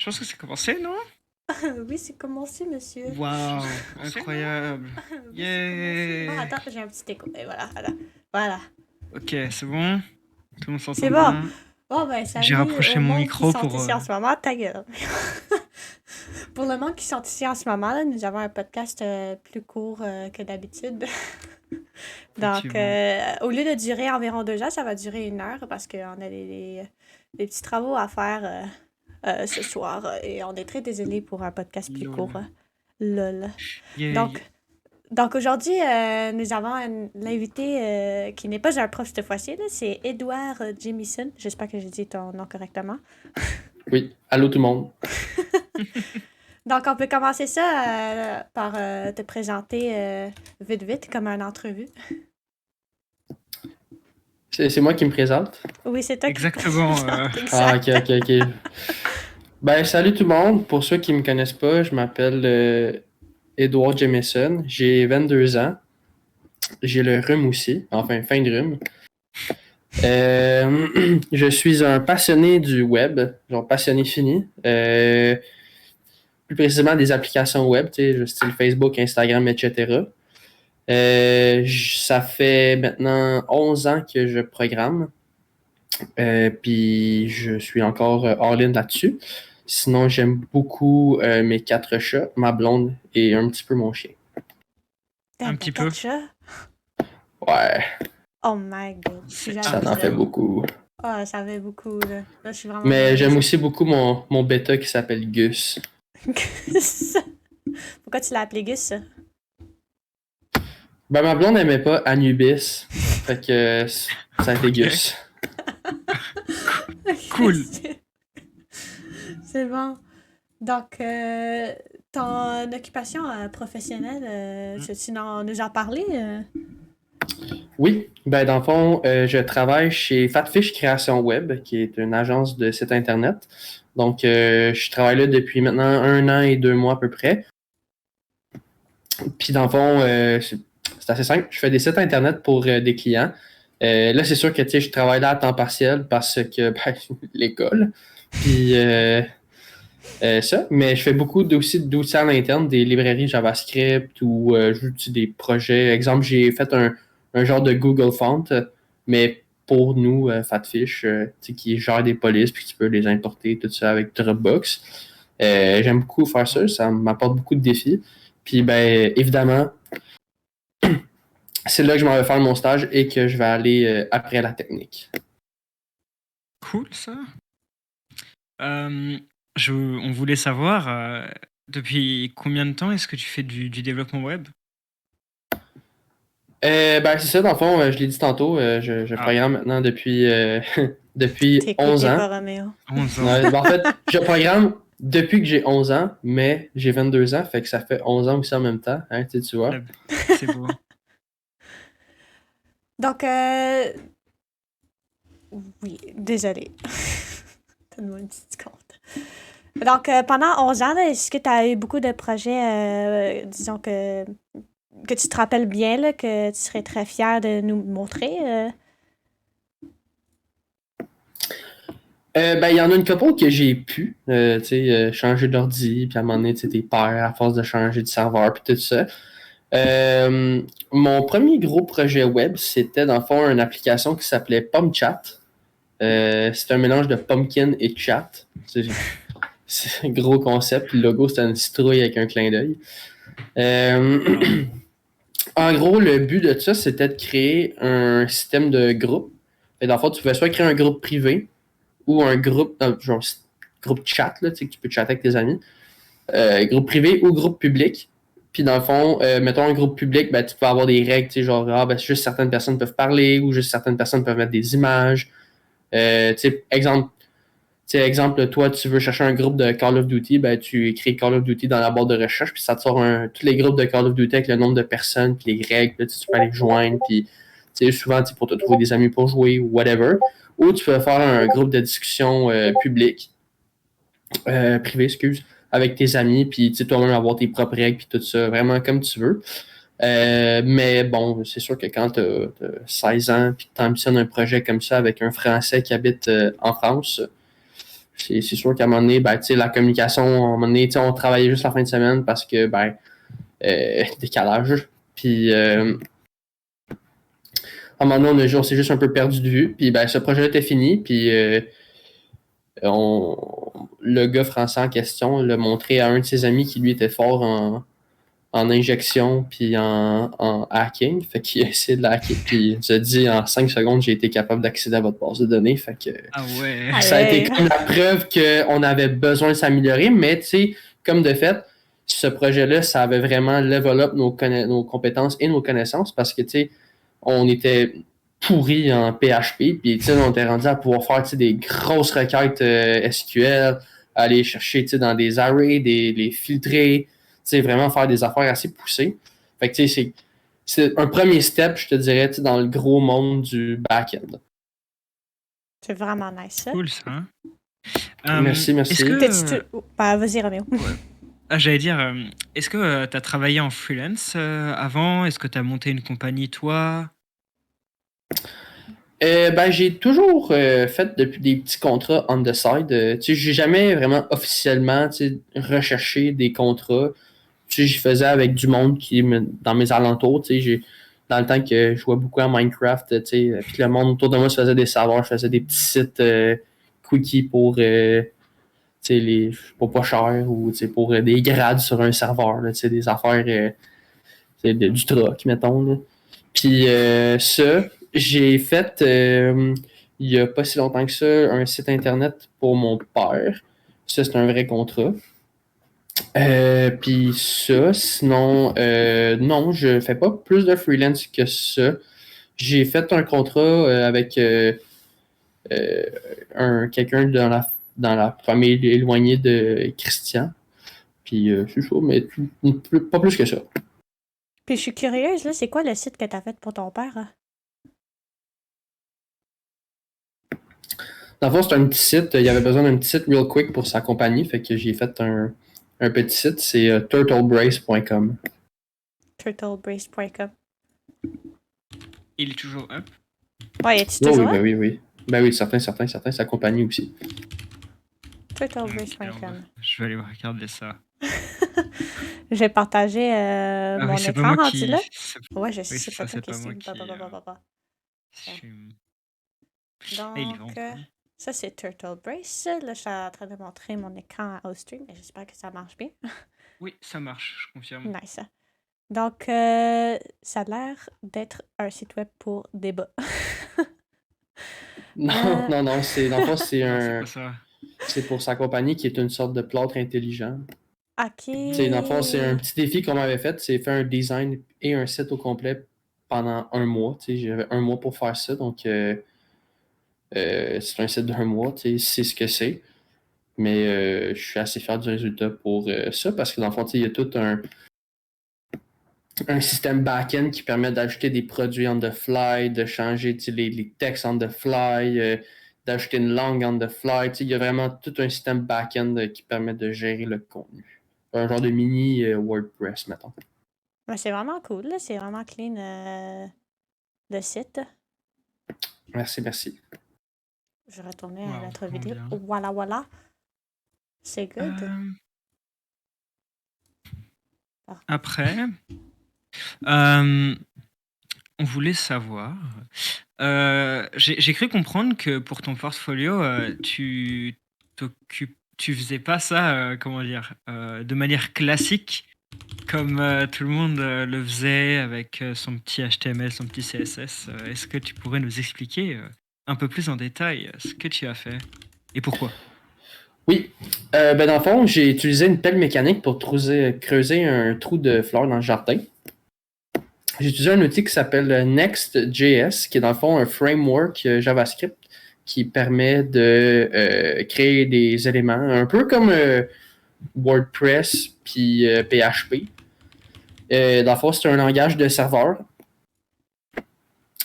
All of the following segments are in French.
Je pense que c'est commencé, non? Oui, c'est commencé, monsieur. Waouh, incroyable. Oui, c'est commencé. Ah, Yeah. attends, j'ai un petit écho. Et voilà, voilà. Voilà. Ok, c'est bon. Tout le monde C'est s'entend bon. bien. Bon, ben, J'ai salut rapproché au mon monde qui micro sont pour... ici en ce moment. Ta gueule. Pour le monde qui sont ici en ce moment, là, nous avons un podcast plus court que d'habitude. Donc, Effectivement. au lieu de durer environ 2 heures, ça va durer 1 heure parce qu'on a des petits travaux à faire ce soir et on est très désolé pour un podcast plus court. Lol. Lol. Yeah. Donc, donc aujourd'hui, nous avons l'invité qui n'est pas un prof cette fois-ci, là, c'est Edouard Jamison. J'espère que j'ai dit ton nom correctement. Oui, allô tout le monde. Donc, on peut commencer ça par te présenter vite vite comme une entrevue. C'est moi qui me présente. Oui, c'est toi Exactement. qui te présente, Ah, exact. ok. Ben, salut tout le monde. Pour ceux qui me connaissent pas, je m'appelle Edward Jamieson. J'ai 22 ans. J'ai le rhume aussi. Enfin, fin de rhume. Je suis un passionné du web. Genre passionné fini. Plus précisément des applications web, tu sais, style Facebook, Instagram, etc. Ça fait maintenant 11 ans que je programme. Puis je suis encore all-in là-dessus. Sinon, j'aime beaucoup mes 4 chats, ma blonde et un petit peu mon chien. T'as Un petit peu. 4 chats? Ouais, Oh my god. C'est ça un en petit fait peu. beaucoup. Oh, ça fait beaucoup, là. Là, je suis vraiment Mais j'aime jalouse. aussi beaucoup mon bêta qui s'appelle Gus. Gus. Pourquoi tu l'as appelé Gus? Ben, ma blonde n'aimait pas Anubis. Fait que ça a été Ok. Gus. Cool. C'est bon. Donc, ton occupation professionnelle, tu nous en parler? Oui, ben dans le fond, je travaille chez Fatfish Création Web, qui est une agence de site internet. Donc, je travaille là depuis maintenant 1 an et 2 mois à peu près. Puis dans le fond, c'est assez simple. Je fais des sites internet pour des clients. Là, c'est sûr que tu sais, je travaille là à temps partiel parce que ben, l'école. Puis ça, mais je fais beaucoup aussi d'outils à l'interne, des librairies JavaScript ou j'utilise des projets. Exemple, j'ai fait un genre de Google Font, mais pour nous, Fatfish, tu sais, qui gère des polices puis tu peux les importer, tout ça avec Dropbox. J'aime beaucoup faire ça m'apporte beaucoup de défis. Puis ben évidemment, c'est là que je m'en vais faire mon stage et que je vais aller après la technique. Cool, ça. On voulait savoir, depuis combien de temps est-ce que tu fais du développement web? Ben c'est ça, dans le fond, je l'ai dit tantôt, je Ah, programme maintenant depuis T'écoutes 11 bien ans. pas Roméo. 11 ans. Ouais, ben, en fait, je programme depuis que j'ai 11 ans, mais j'ai 22 ans, fait que ça fait 11 ans aussi en même temps, hein, tu vois. C'est beau. Donc, oui, désolée. Donne-moi une petite compte. Donc, pendant 11 ans, là, est-ce que tu as eu beaucoup de projets, disons que tu te rappelles bien, là, que tu serais très fier de nous montrer? Ben, il y en a une couple que j'ai pu, tu sais, changer d'ordi, puis à un moment donné, tu sais, t'es père à force de changer de serveur, puis tout ça. Mon premier gros projet web, c'était dans le fond une application qui s'appelait PumChat. C'est un mélange de pumpkin et chat. C'est un gros concept. Le logo, c'était une citrouille avec un clin d'œil. En gros, le but de ça, c'était de créer un système de groupe. Et dans le fond, tu pouvais soit créer un groupe privé ou un groupe, genre groupe chat, là, tu sais, que tu peux chatter avec tes amis. Groupe privé ou groupe public. Puis dans le fond, mettons un groupe public, ben, tu peux avoir des règles, tu sais, genre, ben, juste certaines personnes peuvent parler ou juste certaines personnes peuvent mettre des images. Tu sais, exemple, toi, tu veux chercher un groupe de Call of Duty, ben, tu écris Call of Duty dans la barre de recherche, puis ça te sort tous les groupes de Call of Duty avec le nombre de personnes, puis les règles, puis tu peux aller joindre, puis souvent, pour te trouver des amis pour jouer ou whatever. Ou tu peux faire un groupe de discussion public, privé, excuse, avec tes amis, puis toi-même avoir tes propres règles, puis tout ça, vraiment comme tu veux. Mais bon, c'est sûr que quand tu as 16 ans, puis que tu ambitionnes un projet comme ça avec un Français qui habite en France, c'est sûr qu'à un moment donné, la communication, à un moment donné, on travaillait juste la fin de semaine parce que, décalage. Puis, à un moment donné, on s'est juste un peu perdu de vue. Puis, ce projet était fini. Puis, le gars français en question l'a montré à un de ses amis qui, lui, était fort en injection puis en hacking. Fait qu'il a essayé de la hacker. Puis, il nous a dit en 5 secondes, j'ai été capable d'accéder à votre base de données. Fait que Ah ouais. ça a été comme la preuve qu'on avait besoin de s'améliorer. Mais, tu sais, comme de fait, ce projet-là, ça avait vraiment level up nos compétences et nos connaissances parce que, tu sais, on était pourri en PHP, puis tu sais, on était rendu à pouvoir faire des grosses requêtes SQL, aller chercher dans des arrays, les filtrer, vraiment faire des affaires assez poussées. Fait que tu sais, c'est un premier step, je te dirais, dans le gros monde du back-end. C'est vraiment nice, ça. Cool ça. Merci. Est-ce que... Vas-y, Roméo. J'allais dire, est-ce que tu as travaillé en freelance avant? Est-ce que tu as monté une compagnie, toi? J'ai toujours fait depuis des petits contrats on the side. J'ai jamais vraiment officiellement recherché des contrats. Je faisais avec du monde qui dans mes alentours. Dans le temps que je jouais beaucoup à Minecraft, puis le monde autour de moi se faisait des serveurs, je faisais des petits sites quickie pour pas cher ou pour des grades sur un serveur. Là, des affaires du truck, mettons. Là. Puis ça, j'ai fait il y a pas si longtemps que ça un site internet pour mon père. Ça, c'est un vrai contrat. Puis ça, sinon, non, je fais pas plus de freelance que ça. J'ai fait un contrat avec quelqu'un dans la famille éloignée de Christian. Puis c'est ça, mais pas plus que ça. Puis je suis curieuse, là, c'est quoi le site que t'as fait pour ton père? Hein? Dans le fond, c'est un petit site. Il y avait besoin d'un petit site real quick pour sa compagnie. Fait que j'ai fait un petit site. C'est turtlebrace.com. Turtlebrace.com. Il est toujours up? Ouais, est-tu toujours là? Oui. Ben oui, certains. Sa compagnie aussi. Turtlebrace.com. Je vais aller regarder ça. Je vais partager mon c'est pas écran moi rendu qui... là. c'est- Ouais, je Oui, sais, c'est c'est ça, pas toi c'est qui pas moi stream. qui... stream. Et il est Donc, vraiment cool. ça c'est Turtle Brace. Là, je suis en train de montrer mon écran au stream, mais j'espère que ça marche bien. Oui, ça marche, je confirme. Nice. Donc, ça a l'air d'être un site web pour débat. Non, dans le fond, c'est Non, c'est un. pas ça. C'est pour sa compagnie qui est une sorte de plâtre intelligent. Ok. Dans le fond, c'est un petit défi qu'on m'avait fait. C'est faire un design et un site au complet pendant un mois. J'avais un mois pour faire ça. Donc, c'est un site d'un mois. C'est ce que c'est. Mais je suis assez fier du résultat pour ça parce que dans le fond, il y a tout un système back-end qui permet d'ajouter des produits on the fly, de changer les textes on the fly, d'ajouter une langue on the fly. Il y a vraiment tout un système back-end qui permet de gérer le contenu. Un genre de mini WordPress, mettons. Ouais, c'est vraiment cool, là. C'est vraiment clean le site. Merci. Je vais retourner à Wow, notre vraiment vidéo. bien. Voilà. C'est good. Après, on voulait savoir. J'ai cru comprendre que pour ton portfolio, tu faisais pas ça, comment dire, de manière classique, comme tout le monde le faisait avec son petit HTML, son petit CSS. Est-ce que tu pourrais nous expliquer un peu plus en détail ce que tu as fait et pourquoi? Oui. Dans le fond, j'ai utilisé une pelle mécanique pour creuser un trou de fleurs dans le jardin. J'ai utilisé un outil qui s'appelle Next.js, qui est dans le fond un framework JavaScript qui permet de créer des éléments, un peu comme WordPress puis PHP. Dans le fond, c'est un langage de serveur.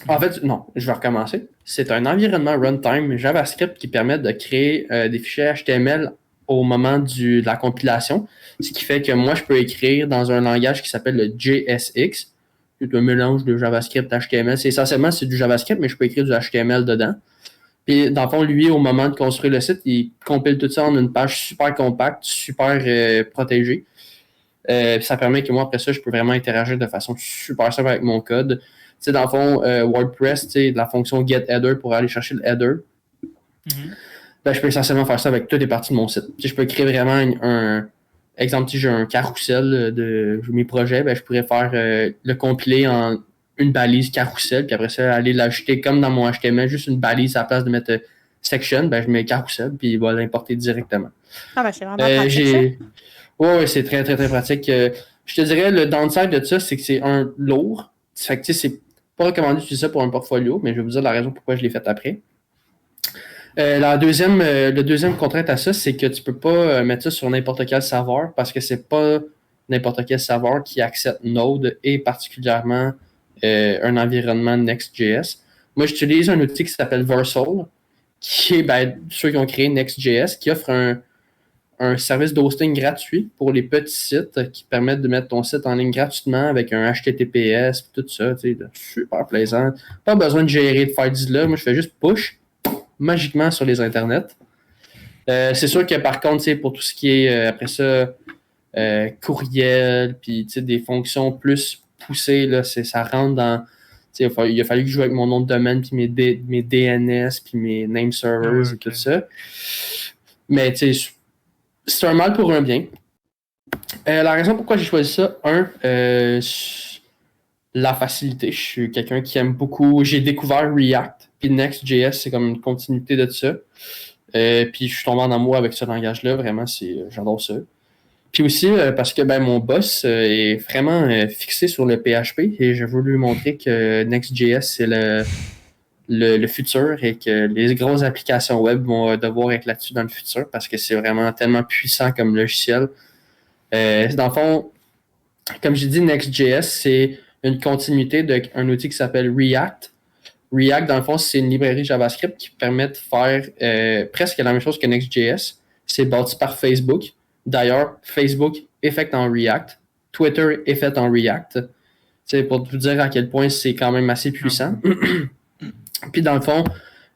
En fait, non, je vais recommencer. C'est un environnement runtime JavaScript qui permet de créer des fichiers HTML au moment de la compilation, ce qui fait que moi, je peux écrire dans un langage qui s'appelle le JSX. C'est un mélange de JavaScript et HTML. Essentiellement, c'est du JavaScript, mais je peux écrire du HTML dedans. Puis, dans le fond, lui, au moment de construire le site, il compile tout ça en une page super compacte, super protégée. Ça permet que moi, après ça, je peux vraiment interagir de façon super simple avec mon code. Tu sais, dans le fond, WordPress, tu sais, la fonction getHeader pour aller chercher le header. Ben, je peux essentiellement faire ça avec toutes les parties de mon site. Tu sais, je peux créer vraiment exemple, si j'ai un carrousel de mes projets, ben, je pourrais faire le compiler en une balise carrousel, puis après ça, aller l'ajouter comme dans mon HTML, juste une balise à la place de mettre section, ben, je mets carrousel, puis il va l'importer directement. Ah ben, c'est vraiment pratique, Ouais, c'est très, très, très pratique. Je te dirais, le downside de ça, c'est que c'est un lourd. Fait que, tu sais, c'est pas recommandé d'utiliser ça pour un portfolio, mais je vais vous dire la raison pourquoi je l'ai fait après. Le deuxième contrainte à ça, c'est que tu peux pas mettre ça sur n'importe quel serveur parce que c'est pas n'importe quel serveur qui accepte Node et particulièrement un environnement Next.js. Moi, j'utilise un outil qui s'appelle Versal, qui est ceux qui ont créé Next.js, qui offre un service d'hosting gratuit pour les petits sites qui permettent de mettre ton site en ligne gratuitement avec un HTTPS, tout ça, tu sais, super plaisant. Pas besoin de gérer, de faire du là. Moi, je fais juste push magiquement sur les internets. C'est sûr que par contre, pour tout ce qui est après ça, courriel, puis des fonctions plus poussées, là, ça rentre dans. Il a fallu que je joue avec mon nom de domaine, puis mes DNS, puis mes name servers et tout ça. Mais c'est un mal pour un bien. La raison pourquoi j'ai choisi ça, la facilité. Je suis quelqu'un qui aime beaucoup. J'ai découvert React, puis Next.js, c'est comme une continuité de ça. Puis je suis tombé en amour avec ce langage-là. Vraiment, j'adore ça. Puis aussi, parce que mon boss est vraiment fixé sur le PHP et je veux lui montrer que Next.js, c'est le futur et que les grosses applications web vont devoir être là-dessus dans le futur parce que c'est vraiment tellement puissant comme logiciel. Dans le fond, comme j'ai dit, Next.js, c'est une continuité d'un outil qui s'appelle React. React, dans le fond, c'est une librairie JavaScript qui permet de faire presque la même chose que Next.js. C'est bâti par Facebook. D'ailleurs, Facebook est fait en React. Twitter est fait en React. C'est pour vous dire à quel point c'est quand même assez puissant. Puis dans le fond,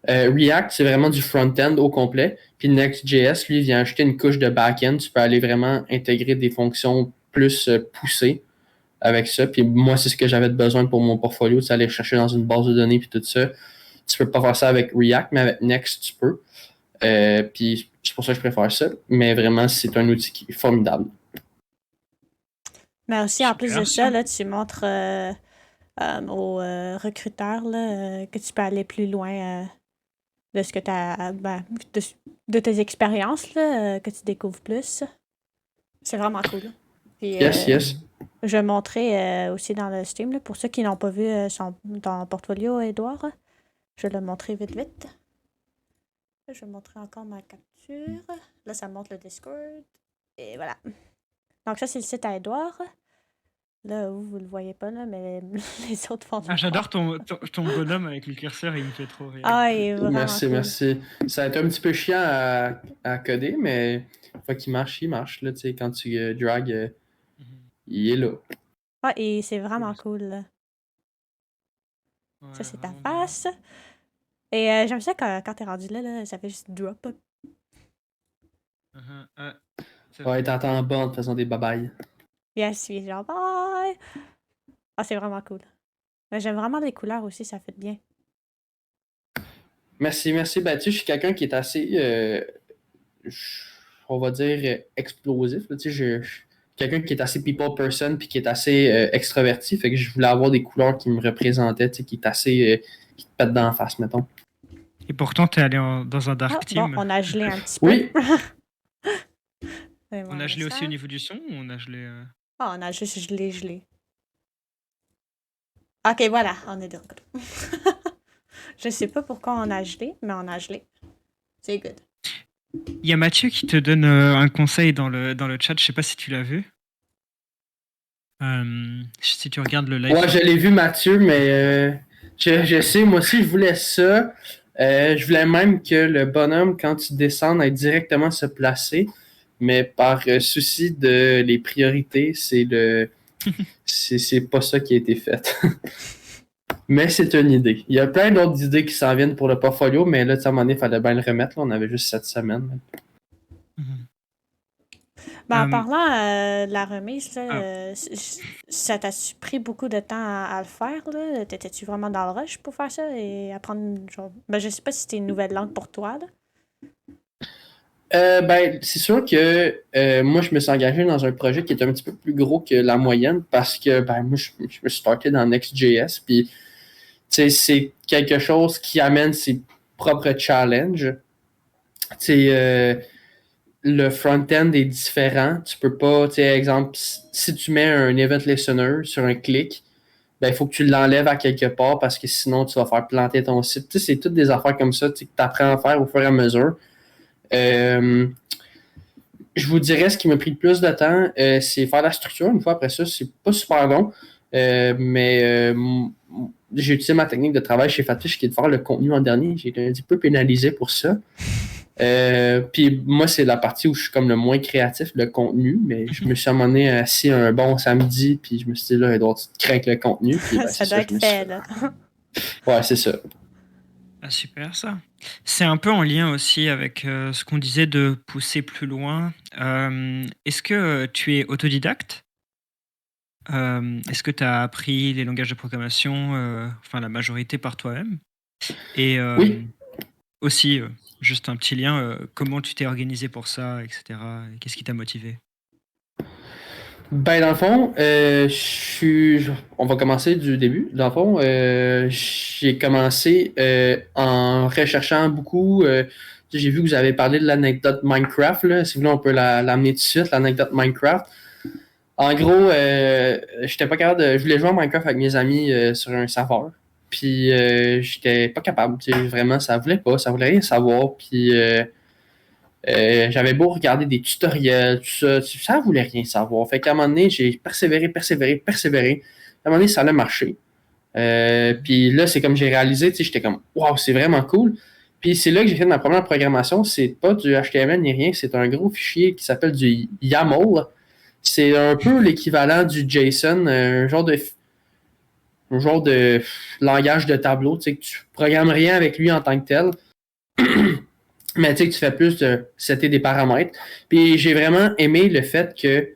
React, c'est vraiment du front-end au complet. Puis Next.js, lui, vient ajouter une couche de back-end. Tu peux aller vraiment intégrer des fonctions plus poussées avec ça. Puis moi, c'est ce que j'avais besoin pour mon portfolio. Tu aller chercher dans une base de données puis tout ça. Tu peux pas faire ça avec React, mais avec Next, tu peux. Puis c'est pour ça que je préfère ça. Mais vraiment, c'est un outil qui est formidable. Mais aussi, en plus de ça, là, tu montres aux recruteurs là, que tu peux aller plus loin de ce que tu as de tes expériences là, que tu découvres plus. C'est vraiment cool. Puis, yes. Je vais montrer aussi dans le stream, là, pour ceux qui n'ont pas vu ton portfolio, Edouard. Je vais le montrer vite. Je vais montrer encore ma capture. Là, ça montre le Discord. Et voilà. Donc ça, c'est le site à Edouard. Là, vous le voyez pas, là, mais les autres font... j'adore ton bonhomme avec le curseur, il me fait trop rire. Ah, il est vraiment merci, cool. merci. Ça a été un petit peu chiant à coder, mais une fois qu'il marche, il marche. Là, quand tu drag, il est là. Ah, et c'est vraiment cool. Là. Ouais, ça, c'est ta face. Et j'aime ça quand t'es rendu là, ça fait juste drop. Ouais, t'entends en bas en te faisant des babayes. Yes, oui, genre bye! Ah, c'est vraiment cool. Mais j'aime vraiment les couleurs aussi, ça fait bien. Merci. Je suis quelqu'un qui est assez, on va dire, explosif. Là, je suis quelqu'un qui est assez people person puis qui est assez extraverti. Fait que je voulais avoir des couleurs qui me représentaient, qui est assez... qui te pète dans la face, mettons. Et pourtant, t'es allé dans un dark team. Bon, on a gelé un petit peu. Oui! On a gelé aussi au niveau du son ou on a gelé... Ah, on a juste gelé. Ok, voilà, on est de retour. Je sais pas pourquoi on a gelé, mais on a gelé. C'est good. Il y a Mathieu qui te donne un conseil dans le chat, je sais pas si tu l'as vu. Si tu regardes le live. Ouais, je l'ai vu, Mathieu, mais je sais, moi aussi, je voulais ça. Je voulais même que le bonhomme, quand tu descends, aille directement se placer. Mais par souci de les priorités, c'est pas ça qui a été fait. Mais c'est une idée. Il y a plein d'autres idées qui s'en viennent pour le portfolio, mais là, à un moment donné, il fallait bien le remettre. Là. On avait juste 7 semaines. Mhm. Ben, en Euh, parlant de la remise, là, ah, ça t'a-tu pris beaucoup de temps à le faire, là? T'étais-tu vraiment dans le rush pour faire ça et apprendre, genre... Ben, je sais pas si c'était une nouvelle langue pour toi, là. Ben, c'est sûr que moi, je me suis engagé dans un projet qui est un petit peu plus gros que la moyenne parce que ben, moi, je me suis starté dans Next.js. Puis, tu sais, c'est quelque chose qui amène ses propres challenges. Tu sais, le front-end est différent. Tu peux pas, tu sais, exemple, si tu mets un event listener sur un clic, ben, il faut que tu l'enlèves à quelque part parce que sinon, tu vas faire planter ton site. Tu sais, c'est toutes des affaires comme ça que tu apprends à faire au fur et à mesure. Euh, je vous dirais ce qui m'a pris le plus de temps, c'est faire la structure. Une fois après ça, c'est pas super long. Mais j'ai utilisé ma technique de travail chez Fatish qui est de faire le contenu en dernier. J'ai été un petit peu pénalisé pour ça. Puis moi, c'est la partie où je suis comme le moins créatif, le contenu, mais je me suis à un moment donné assis un bon samedi, puis je me suis dit là, Edouard, tu te crains le contenu. Puis, ben, Ça c'est doit ça, être fait, là. Ouais, c'est ça. ah, super ça. C'est un peu en lien aussi avec ce qu'on disait de pousser plus loin. Est-ce que tu es autodidacte? Est-ce que tu as appris les langages de programmation, enfin la majorité par toi-même? Et Oui. aussi, juste un petit lien, comment tu t'es organisé pour ça, etc. Et qu'est-ce qui t'a motivé? Ben, dans le fond, on va commencer du début. Dans le fond, j'ai commencé en recherchant beaucoup. J'ai vu que vous avez parlé de l'anecdote Minecraft. Là. Si vous voulez, on peut l'amener tout de suite, l'anecdote Minecraft. En gros, j'étais pas capable je voulais jouer à Minecraft avec mes amis sur un serveur. Puis, j'étais pas capable. Vraiment, ça voulait rien savoir. Puis, j'avais beau regarder des tutoriels, tout ça, ça voulait rien savoir. Fait qu'à un moment donné, j'ai persévéré. À un moment donné, ça allait marcher. Puis là, c'est comme j'ai réalisé, j'étais comme, waouh, c'est vraiment cool. Puis c'est là que j'ai fait ma première programmation. C'est pas du HTML ni rien, c'est un gros fichier qui s'appelle du YAML. C'est un peu l'équivalent du JSON, un genre de langage de tableau. Tu sais, que tu programmes rien avec lui en tant que tel. Mais tu sais que tu fais plus de setter des paramètres. Puis j'ai vraiment aimé le fait que, tu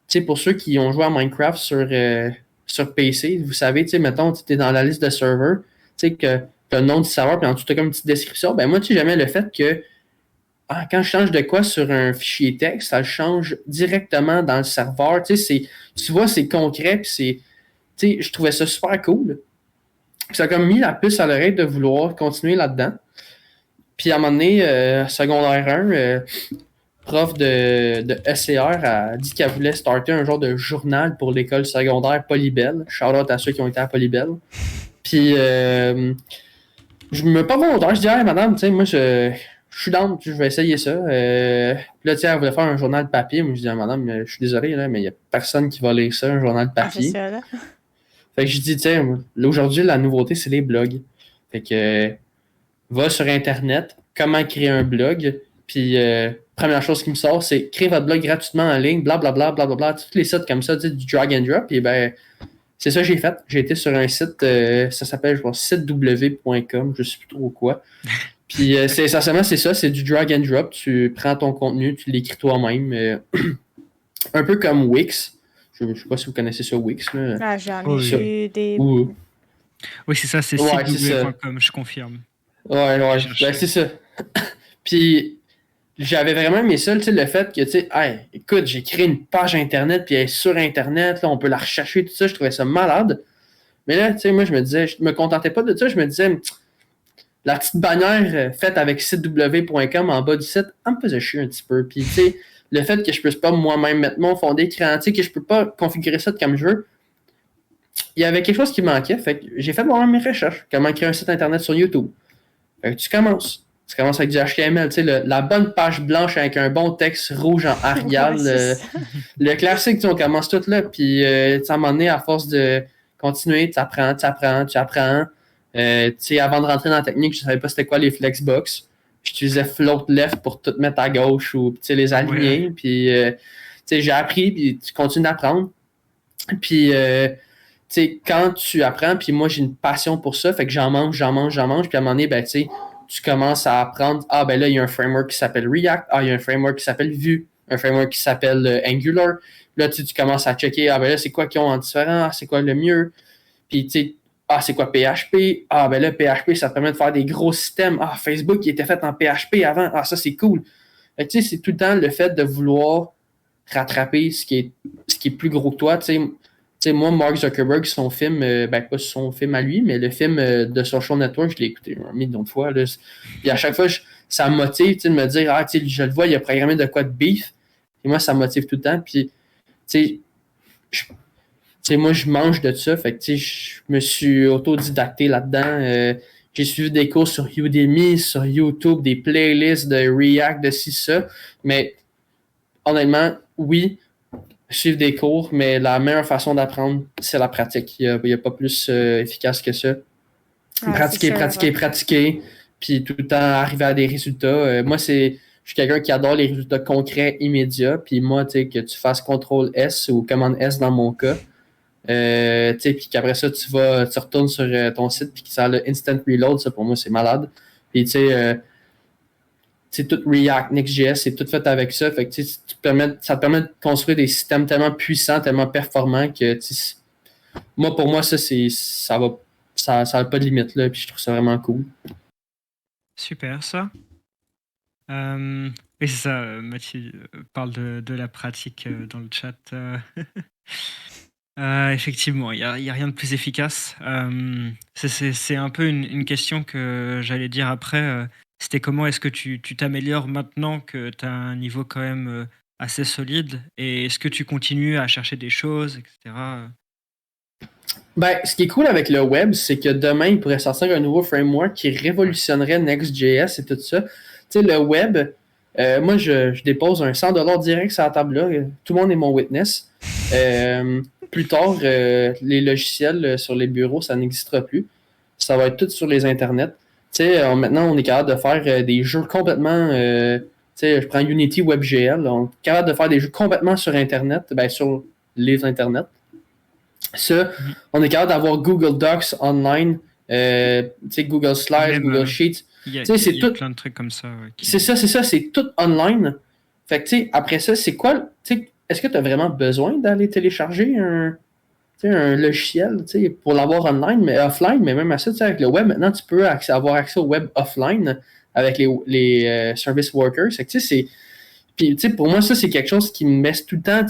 sais, pour ceux qui ont joué à Minecraft sur PC, vous savez, tu sais, mettons, tu es dans la liste de serveurs, tu sais, que tu as le nom du serveur, puis en dessous, tu as comme une petite description. Ben moi, tu sais, j'aimais le fait que quand je change de quoi sur un fichier texte, ça le change directement dans le serveur. Tu sais, tu vois, c'est concret, puis tu sais, je trouvais ça super cool. Puis ça a comme mis la puce à l'oreille de vouloir continuer là-dedans. Puis à un moment donné, secondaire 1, prof de SCR a dit qu'elle voulait starter un genre de journal pour l'école secondaire Polybelle. Shout-out à ceux qui ont été à Polybelle. Puis je me pas volontaire, je dis hey, madame, tu sais, moi je suis down, je vais essayer ça. Puis là, tu sais, elle voulait faire un journal papier. Moi, je dis madame, je suis désolé, là, mais il n'y a personne qui va lire ça, un journal Ah, c'est papier. ça, là. Fait que je dis, tu sais, aujourd'hui, la nouveauté, c'est les blogs. Fait que va sur Internet, comment créer un blog, puis première chose qui me sort, c'est créer votre blog gratuitement en ligne, blablabla, blablabla, tous les sites comme ça, tu sais, du drag and drop, et ben, c'est ça que j'ai fait. J'ai été sur un site, ça s'appelle, je crois, sitew.com, je sais plus trop quoi. Puis c'est essentiellement, c'est ça, c'est du drag and drop. Tu prends ton contenu, tu l'écris toi-même. Un peu comme Wix. Je ne sais pas si vous connaissez ça, Wix. Là. Ah, j'en ai Oui. eu des... Oui, c'est ça, c'est Ouais, c'est sitew.com, je confirme. Ouais, ben, c'est ça. Puis j'avais vraiment aimé ça, tu sais, le fait que, tu sais, hey, écoute, j'ai créé une page Internet, puis elle est sur Internet, là, on peut la rechercher, tout ça, je trouvais ça malade. Mais là, tu sais, moi, je me disais, je me contentais pas de ça, je me disais, la petite bannière faite avec sitew.com en bas du site, elle me faisait chier un petit peu. Puis, tu sais, le fait que je puisse pas moi-même mettre mon fond d'écran, tu sais, que je peux pas configurer ça comme je veux, il y avait quelque chose qui manquait, fait que j'ai fait moi-même mes recherches, comment créer un site Internet sur YouTube. Fait que tu commences. Tu commences avec du HTML, tu sais, la bonne page blanche avec un bon texte rouge en Arial. Ouais, le classique, on commence tout là, puis à un moment donné, à force de continuer, tu apprends. Tu sais, avant de rentrer dans la technique, je savais pas c'était quoi les flexbox. J'utilisais float left pour tout mettre à gauche ou tu sais, les aligner. Ouais. Puis tu sais, j'ai appris, puis tu continues d'apprendre. Puis sais, quand tu apprends, puis moi, j'ai une passion pour ça, fait que j'en mange, puis à un moment donné, ben, tu sais, tu commences à apprendre, ah, ben là, il y a un framework qui s'appelle React, ah, il y a un framework qui s'appelle Vue, un framework qui s'appelle Angular. Là, tu commences à checker, ah, ben là, c'est quoi qu'ils ont en différent, ah, c'est quoi le mieux, puis, tu sais, ah, c'est quoi PHP? Ah, ben là, PHP, ça te permet de faire des gros systèmes. Ah, Facebook, il était fait en PHP avant. Ah, ça, c'est cool. Fait que, tu sais, c'est tout le temps le fait de vouloir rattraper ce qui est plus gros que toi. Tu sais, moi, Mark Zuckerberg, son film, ben pas son film à lui, mais le film de Social Network, je l'ai écouté un million de fois. Là. Puis à chaque fois, ça me motive de me dire, ah, tu sais, je le vois, il a programmé de quoi de beef. Et moi, ça me motive tout le temps. Puis, tu sais, moi, je mange de ça. Fait que, tu sais, je me suis autodidacté là-dedans. J'ai suivi des cours sur Udemy, sur YouTube, des playlists de React, de ci, ça. Mais honnêtement, oui, suivre des cours, mais la meilleure façon d'apprendre, c'est la pratique. Il n'y a pas plus efficace que ça. Pratiquer, sûr. pratiquer, pratiquer, puis tout le temps arriver à des résultats. Moi, je suis quelqu'un qui adore les résultats concrets, immédiats. Puis moi, tu sais, que tu fasses CTRL S ou commande S dans mon cas, tu sais, puis qu'après ça, tu retournes sur ton site, puis que ça a le instant reload, ça pour moi, c'est malade. Puis tu sais, c'est tout React, Next.js, c'est tout fait avec ça. Fait que, ça te permet de construire des systèmes tellement puissants, tellement performants que pour moi, ça n'a pas de limite là, puis je trouve ça vraiment cool. Super, ça. Oui, c'est ça, Mathieu parle de la pratique dans le chat. Effectivement, il y a rien de plus efficace. C'est un peu une question que j'allais dire après. C'était comment est-ce que tu t'améliores maintenant que tu as un niveau quand même assez solide et est-ce que tu continues à chercher des choses, etc. Ben, ce qui est cool avec le web, c'est que demain, il pourrait sortir un nouveau framework qui révolutionnerait Next.js et tout ça. Tu sais, le web, moi, je dépose un 100$ direct sur la table là. Tout le monde est mon witness. Plus tard, les logiciels sur les bureaux, ça n'existera plus. Ça va être tout sur les internets. Tu sais, maintenant, on est capable de faire des jeux complètement. Tu sais, je prends Unity WebGL. On est capable de faire des jeux complètement sur Internet, ben, sur les internets. Ça, on est capable d'avoir Google Docs online, Google Slides, Même, Google Sheets. Il y a plein de trucs comme ça. C'est ça, c'est tout online. Fait que, après ça, c'est quoi, est-ce que tu as vraiment besoin d'aller télécharger un logiciel, pour l'avoir online, mais offline, mais même à ça, avec le web, maintenant, tu peux avoir accès au web offline avec les service workers. Fait que, puis, pour moi, ça, c'est quelque chose qui me met tout le temps,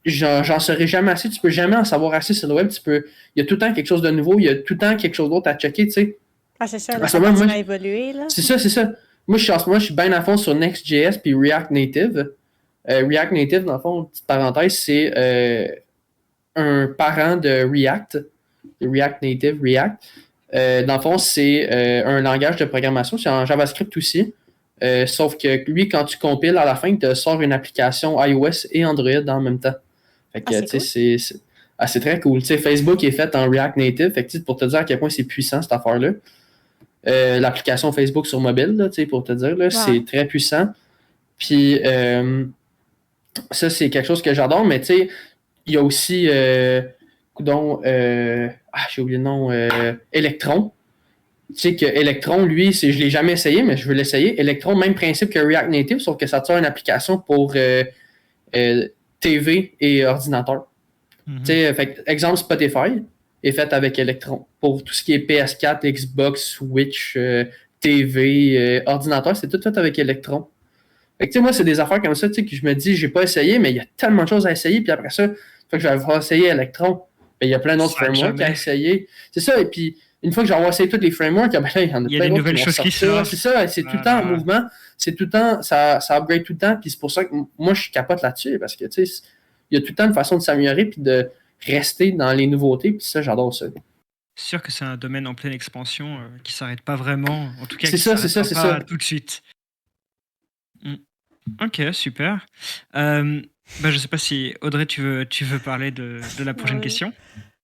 j'en saurais jamais assez. Tu peux jamais en savoir assez sur le web. Il y a tout le temps quelque chose de nouveau. Il y a tout le temps quelque chose d'autre à checker, tu sais. Ah, c'est sûr, ça continue à évoluer, là. C'est ça. Moi, en ce moment, je suis bien à fond sur Next.js puis React Native. React Native, dans le fond, petite parenthèse, c'est un parent de React. React Native, React. Dans le fond, c'est un langage de programmation. C'est en JavaScript aussi. Sauf que lui, quand tu compiles à la fin, il te sort une application iOS et Android en même temps. Fait que, c'est très cool. T'sais, Facebook est fait en React Native. Fait que, pour te dire à quel point c'est puissant cette affaire-là. L'application Facebook sur mobile, là, pour te dire, là, c'est très puissant. Puis, ça, c'est quelque chose que j'adore. Mais il y a aussi, j'ai oublié le nom, Electron. Tu sais que Electron, lui, je ne l'ai jamais essayé, mais je veux l'essayer. Electron, même principe que React Native, sauf que ça te sort une application pour TV et ordinateur. Tu sais, exemple, Spotify est fait avec Electron. Pour tout ce qui est PS4, Xbox, Switch, TV, ordinateur, c'est tout fait avec Electron. Fait que, tu sais, moi, c'est des affaires comme ça, tu sais, que je me dis, j'ai pas essayé, mais il y a tellement de choses à essayer, puis après ça, je vais avoir essayé Electron. Il y a plein d'autres frameworks à essayer. C'est ça, et puis une fois que j'ai essayé tous les frameworks, ben là, il y en a plein d'autres qui vont sortir. C'est ça, c'est tout le temps en mouvement. C'est tout le temps, ça upgrade tout le temps. Puis c'est pour ça que moi, je capote là-dessus. Parce que, tu sais, il y a tout le temps une façon de s'améliorer puis de rester dans les nouveautés. Puis ça, j'adore ça. C'est sûr que c'est un domaine en pleine expansion qui ne s'arrête pas vraiment. En tout cas, c'est ça. Tout de suite. Ok, super. Je ne sais pas si, Audrey, tu veux parler de la prochaine question?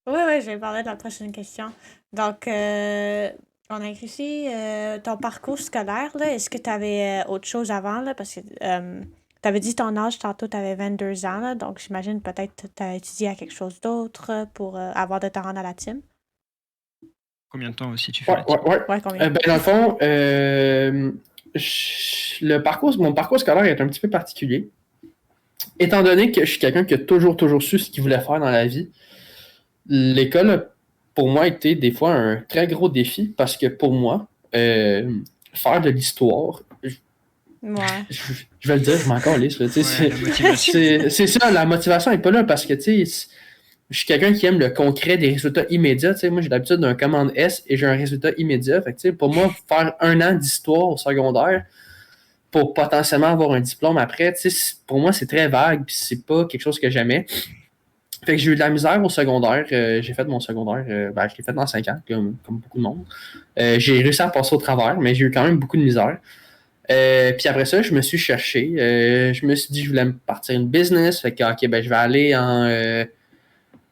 Oui, je vais parler de la prochaine question. Donc, on a écrit ici ton parcours scolaire. Est-ce que tu avais autre chose avant? Là, parce que tu avais dit ton âge tantôt, tu avais 22 ans, là, donc j'imagine peut-être que tu as étudié à quelque chose d'autre pour avoir de te rendre à la team. Combien de temps aussi tu fais la Ouais, team? ouais. Ouais, combien? Ben, dans le fond, mon parcours scolaire est un petit peu particulier. Étant donné que je suis quelqu'un qui a toujours su ce qu'il voulait faire dans la vie, l'école a pour moi été des fois un très gros défi parce que pour moi, faire de l'histoire, Ouais. je vais le dire, je m'en calisse, là, tu sais, Ouais, la motivation. c'est ça, la motivation n'est pas là parce que, tu sais, je suis quelqu'un qui aime le concret des résultats immédiats. Tu sais, moi, j'ai l'habitude d'un commande S et j'ai un résultat immédiat. Fait que, tu sais, pour moi, faire 1 an d'histoire au secondaire pour potentiellement avoir un diplôme après, tu sais, pour moi, c'est très vague puis c'est pas quelque chose que j'aimais. Fait que j'ai eu de la misère au secondaire. J'ai fait mon secondaire, je l'ai fait dans 5 ans, comme beaucoup de monde. J'ai réussi à passer au travers, mais j'ai eu quand même beaucoup de misère. Puis après ça, je me suis cherché. Je me suis dit, je voulais me partir une business. Fait que, OK, ben, je vais aller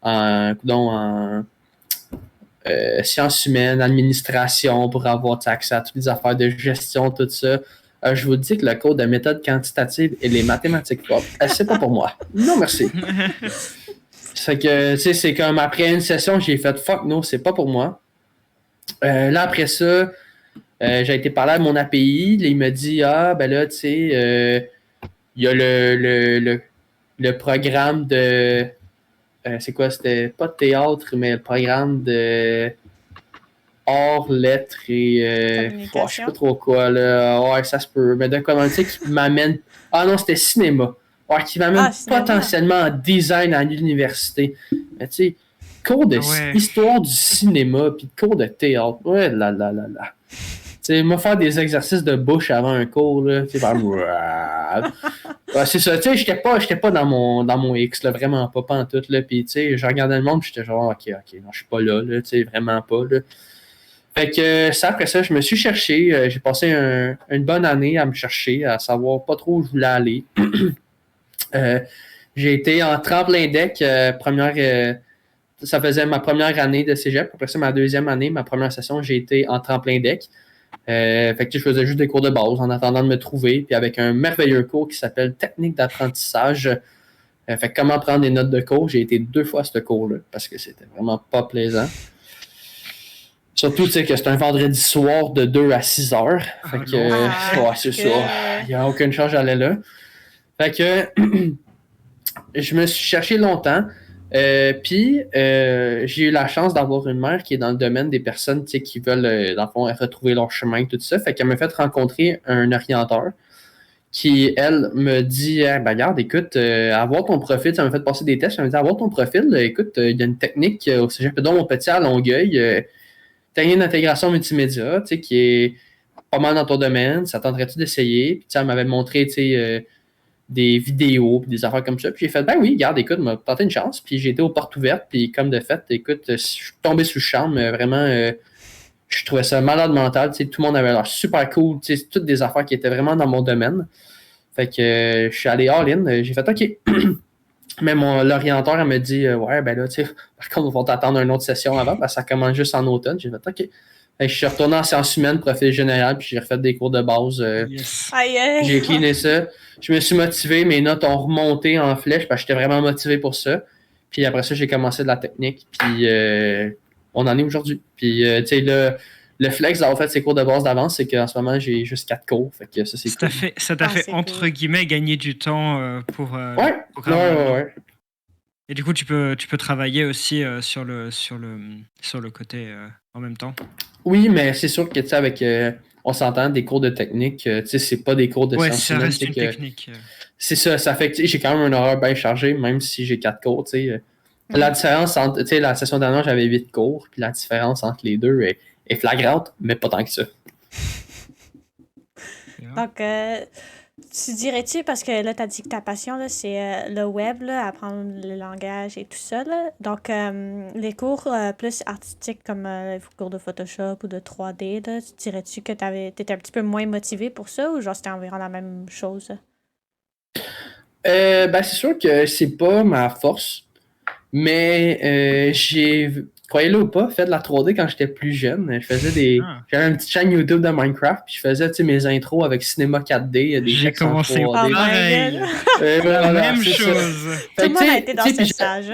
en sciences humaines, administration, pour avoir accès à toutes les affaires de gestion, tout ça. Je vous dis que le cours de méthode quantitative et les mathématiques propres, c'est pas pour moi. Non, merci. C'est que, tu sais, c'est comme après une session, j'ai fait fuck no, c'est pas pour moi. Là, après ça, j'ai été parler à mon API. Là, il m'a dit, ben là, tu sais, il y a le programme de. C'est quoi? C'était pas de théâtre, mais le programme de hors lettres et je sais pas trop quoi là. Ouais, ça se peut. Mais de comment tu sais qui m'amène. Ah non, c'était cinéma. Ouais, qui m'amène potentiellement en design à l'université. Mais tu sais, cours de histoire du cinéma puis cours de théâtre. Ouais, là. Tu sais, moi faire des exercices de bouche avant un cours, là, tu sais, c'est ça, tu sais, j'étais pas dans mon X, là, vraiment pas en tout, là, puis tu sais, je regardais le monde, j'étais genre, ok, non, je suis pas là, tu sais, vraiment pas, là. Fait que ça, après ça, je me suis cherché. J'ai passé une bonne année à me chercher, à savoir pas trop où je voulais aller. J'ai été en tremplin deck, ça faisait ma première année de cégep. Après ça, ma deuxième année, ma première session, j'ai été en tremplin deck. Fait que je faisais juste des cours de base en attendant de me trouver. Puis avec un merveilleux cours qui s'appelle Technique d'apprentissage. Fait que comment prendre des notes de cours, j'ai été 2 fois à ce cours-là parce que c'était vraiment pas plaisant. Surtout, tu sais, que c'est un vendredi soir de 2 à 6 heures. Fait que, ouais, c'est ça. Il n'y a aucune chance, j'allais là. Fait que, je me suis cherché longtemps. Puis, j'ai eu la chance d'avoir une mère qui est dans le domaine des personnes, tu sais, qui veulent, dans le fond, retrouver leur chemin, tout ça. Fait qu'elle m'a fait rencontrer un orienteur qui, elle, me dit, ben, regarde, écoute, avoir ton profil, ça m'a fait passer des tests. Elle m'a dit, avoir ton profil, écoute, il y a une technique au Cégep de Montpetit à Longueuil, technique d'intégration multimédia, tu sais, qui est pas mal dans ton domaine, ça tenterait-tu d'essayer? Puis, elle m'avait montré, tu sais, des vidéos, puis des affaires comme ça. Puis j'ai fait, ben oui, regarde, écoute, m'a tenté une chance. Puis j'ai été aux portes ouvertes, puis comme de fait, écoute, je suis tombé sous le charme, vraiment, je trouvais ça malade mental, tu sais, tout le monde avait l'air super cool, tu sais, toutes des affaires qui étaient vraiment dans mon domaine. Fait que je suis allé all-in, j'ai fait, OK. Mais l'orienteur, elle me dit, ouais, ben là, tu sais, par contre, on va t'attendre une autre session avant, parce que ça commence juste en automne. J'ai fait, OK. Fait que je suis retourné en sciences humaines, profil général, puis j'ai refait des cours de base. J'ai cleané ça. Je me suis motivé, mes notes ont remonté en flèche, parce que j'étais vraiment motivé pour ça. Puis après ça, j'ai commencé de la technique, puis on en est aujourd'hui. Puis, tu sais, le flex d'avoir fait ces cours de base d'avance, c'est qu'en ce moment, j'ai juste 4 cours. Fait que ça, c'est cool. Ça t'a fait entre guillemets, gagner du temps pour... Ouais. Et du coup, tu peux travailler aussi sur le côté en même temps. Oui, mais c'est sûr que, tu sais, avec... on s'entend, des cours de technique, tu sais, c'est pas des cours de sciences humaines. Ouais, ça reste une technique. C'est ça, ça fait que j'ai quand même un horaire bien chargé, même si j'ai 4 cours, tu sais. La différence entre, tu sais, la session dernière, j'avais 8 cours, puis la différence entre les deux est flagrante, mais pas tant que ça. Donc, tu dirais-tu, parce que là, tu as dit que ta passion, là, c'est le web, là, apprendre le langage et tout ça, là. Donc, les cours plus artistiques comme les cours de Photoshop ou de 3D, là, tu dirais-tu que tu étais un petit peu moins motivé pour ça ou genre c'était environ la même chose? Ben, c'est sûr que c'est pas ma force, mais croyez-le ou pas, fait de la 3D quand j'étais plus jeune. J'avais une petite chaîne YouTube de Minecraft, puis je faisais mes intros avec Cinéma 4D, des J'ai textes en commencé 3D. pareil. Voilà, La même c'est ça. chose. Tout le monde a que, été dans tu sais, ce stage.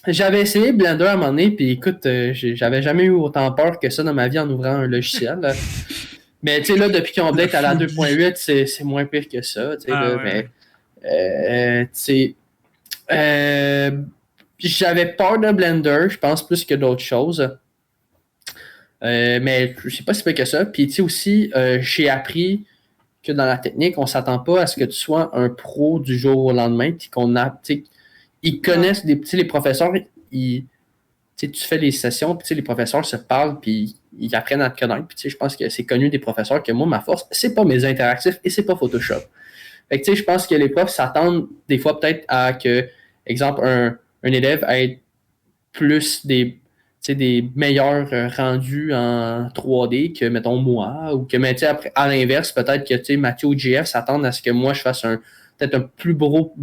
j'avais essayé Blender à un moment donné, puis écoute, j'avais jamais eu autant peur que ça dans ma vie en ouvrant un logiciel. Mais tu sais, là, depuis qu'ils ont update à la 2.8, c'est moins pire que ça. Ouais. Mais, tu sais, j'avais peur de Blender, je pense, plus que d'autres choses. Mais je sais pas si pire que ça. Puis tu sais aussi, j'ai appris que dans la technique, on s'attend pas à ce que tu sois un pro du jour au lendemain, puis ils connaissent les professeurs, tu fais les sessions, puis les professeurs se parlent, puis ils apprennent à te connaître. Puis je pense que c'est connu des professeurs que moi, ma force, c'est pas mes interactifs et c'est pas Photoshop. Fait que je pense que les profs s'attendent des fois peut-être à que, exemple, un élève ait plus des meilleurs rendus en 3D que, mettons, moi, ou que, mais après, à l'inverse, peut-être que Mathieu ou JF s'attendent à ce que moi, je fasse peut-être un plus beau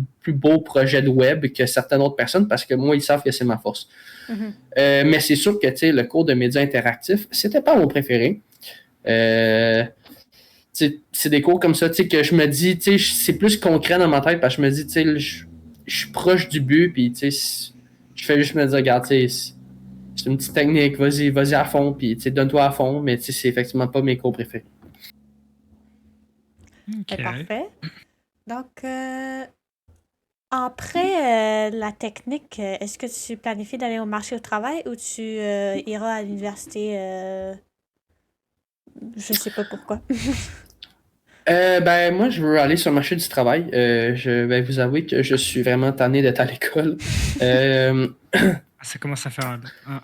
projet de web que certaines autres personnes, parce que moi, ils savent que c'est ma force. Mm-hmm. Mais c'est sûr que le cours de médias interactifs, c'était pas mon préféré. C'est des cours comme ça que je me dis, c'est plus concret dans ma tête, parce que je me dis, je suis proche du but, puis je fais juste me dire, regarde, c'est une petite technique, vas-y à fond, puis donne-toi à fond, mais c'est effectivement pas mes cours préférés. Okay. Parfait. Donc, après la technique, est-ce que tu planifies d'aller au marché au travail ou tu iras à l'université? Je sais pas pourquoi. Moi, je veux aller sur le marché du travail. Je vais vous avouer que je suis vraiment tanné d'être à l'école. Ça commence à faire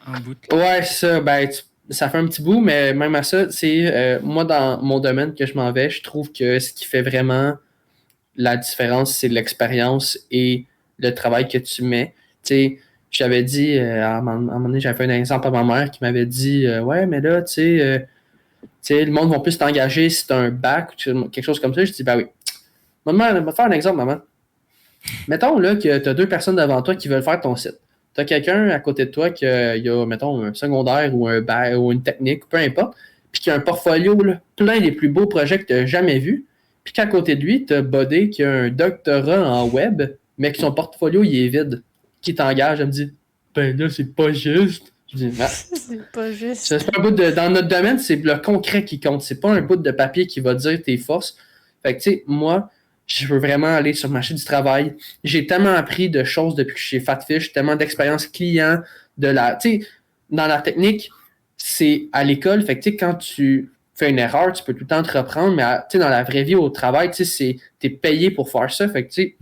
un bout. Ouais, ça, ça fait un petit bout, mais même à ça, moi, dans mon domaine que je m'en vais, je trouve que ce qui fait vraiment la différence, c'est l'expérience et le travail que tu mets. Tu sais, j'avais dit, à un moment donné, j'avais fait un exemple à ma mère qui m'avait dit, ouais, mais là, tu sais, le monde va plus t'engager si tu as un bac ou quelque chose comme ça. Je dis, oui. Maman, on va faire un exemple, maman. Mettons là, que tu as deux personnes devant toi qui veulent faire ton site. Tu as quelqu'un à côté de toi qui a, mettons, un secondaire ou un bac ou une technique, peu importe, puis qui a un portfolio là, plein des plus beaux projets que tu n'as jamais vus. Puis qu'à côté de lui, tu as Bodé qui a un doctorat en web, mais que son portfolio il est vide. Qui t'engage, elle me dit, là, c'est pas juste. Je dis, c'est pas juste. C'est pas un bout dans notre domaine, c'est le concret qui compte. C'est pas un bout de papier qui va dire tes forces. Fait que, tu sais, moi, je veux vraiment aller sur le marché du travail. J'ai tellement appris de choses depuis que je suis chez Fatfish, tellement d'expérience client, tu sais, dans la technique, c'est à l'école. Fait que, tu sais, quand tu fais une erreur, tu peux tout le temps te reprendre, mais, tu sais, dans la vraie vie, au travail, tu sais, t'es payé pour faire ça. Fait que, tu sais,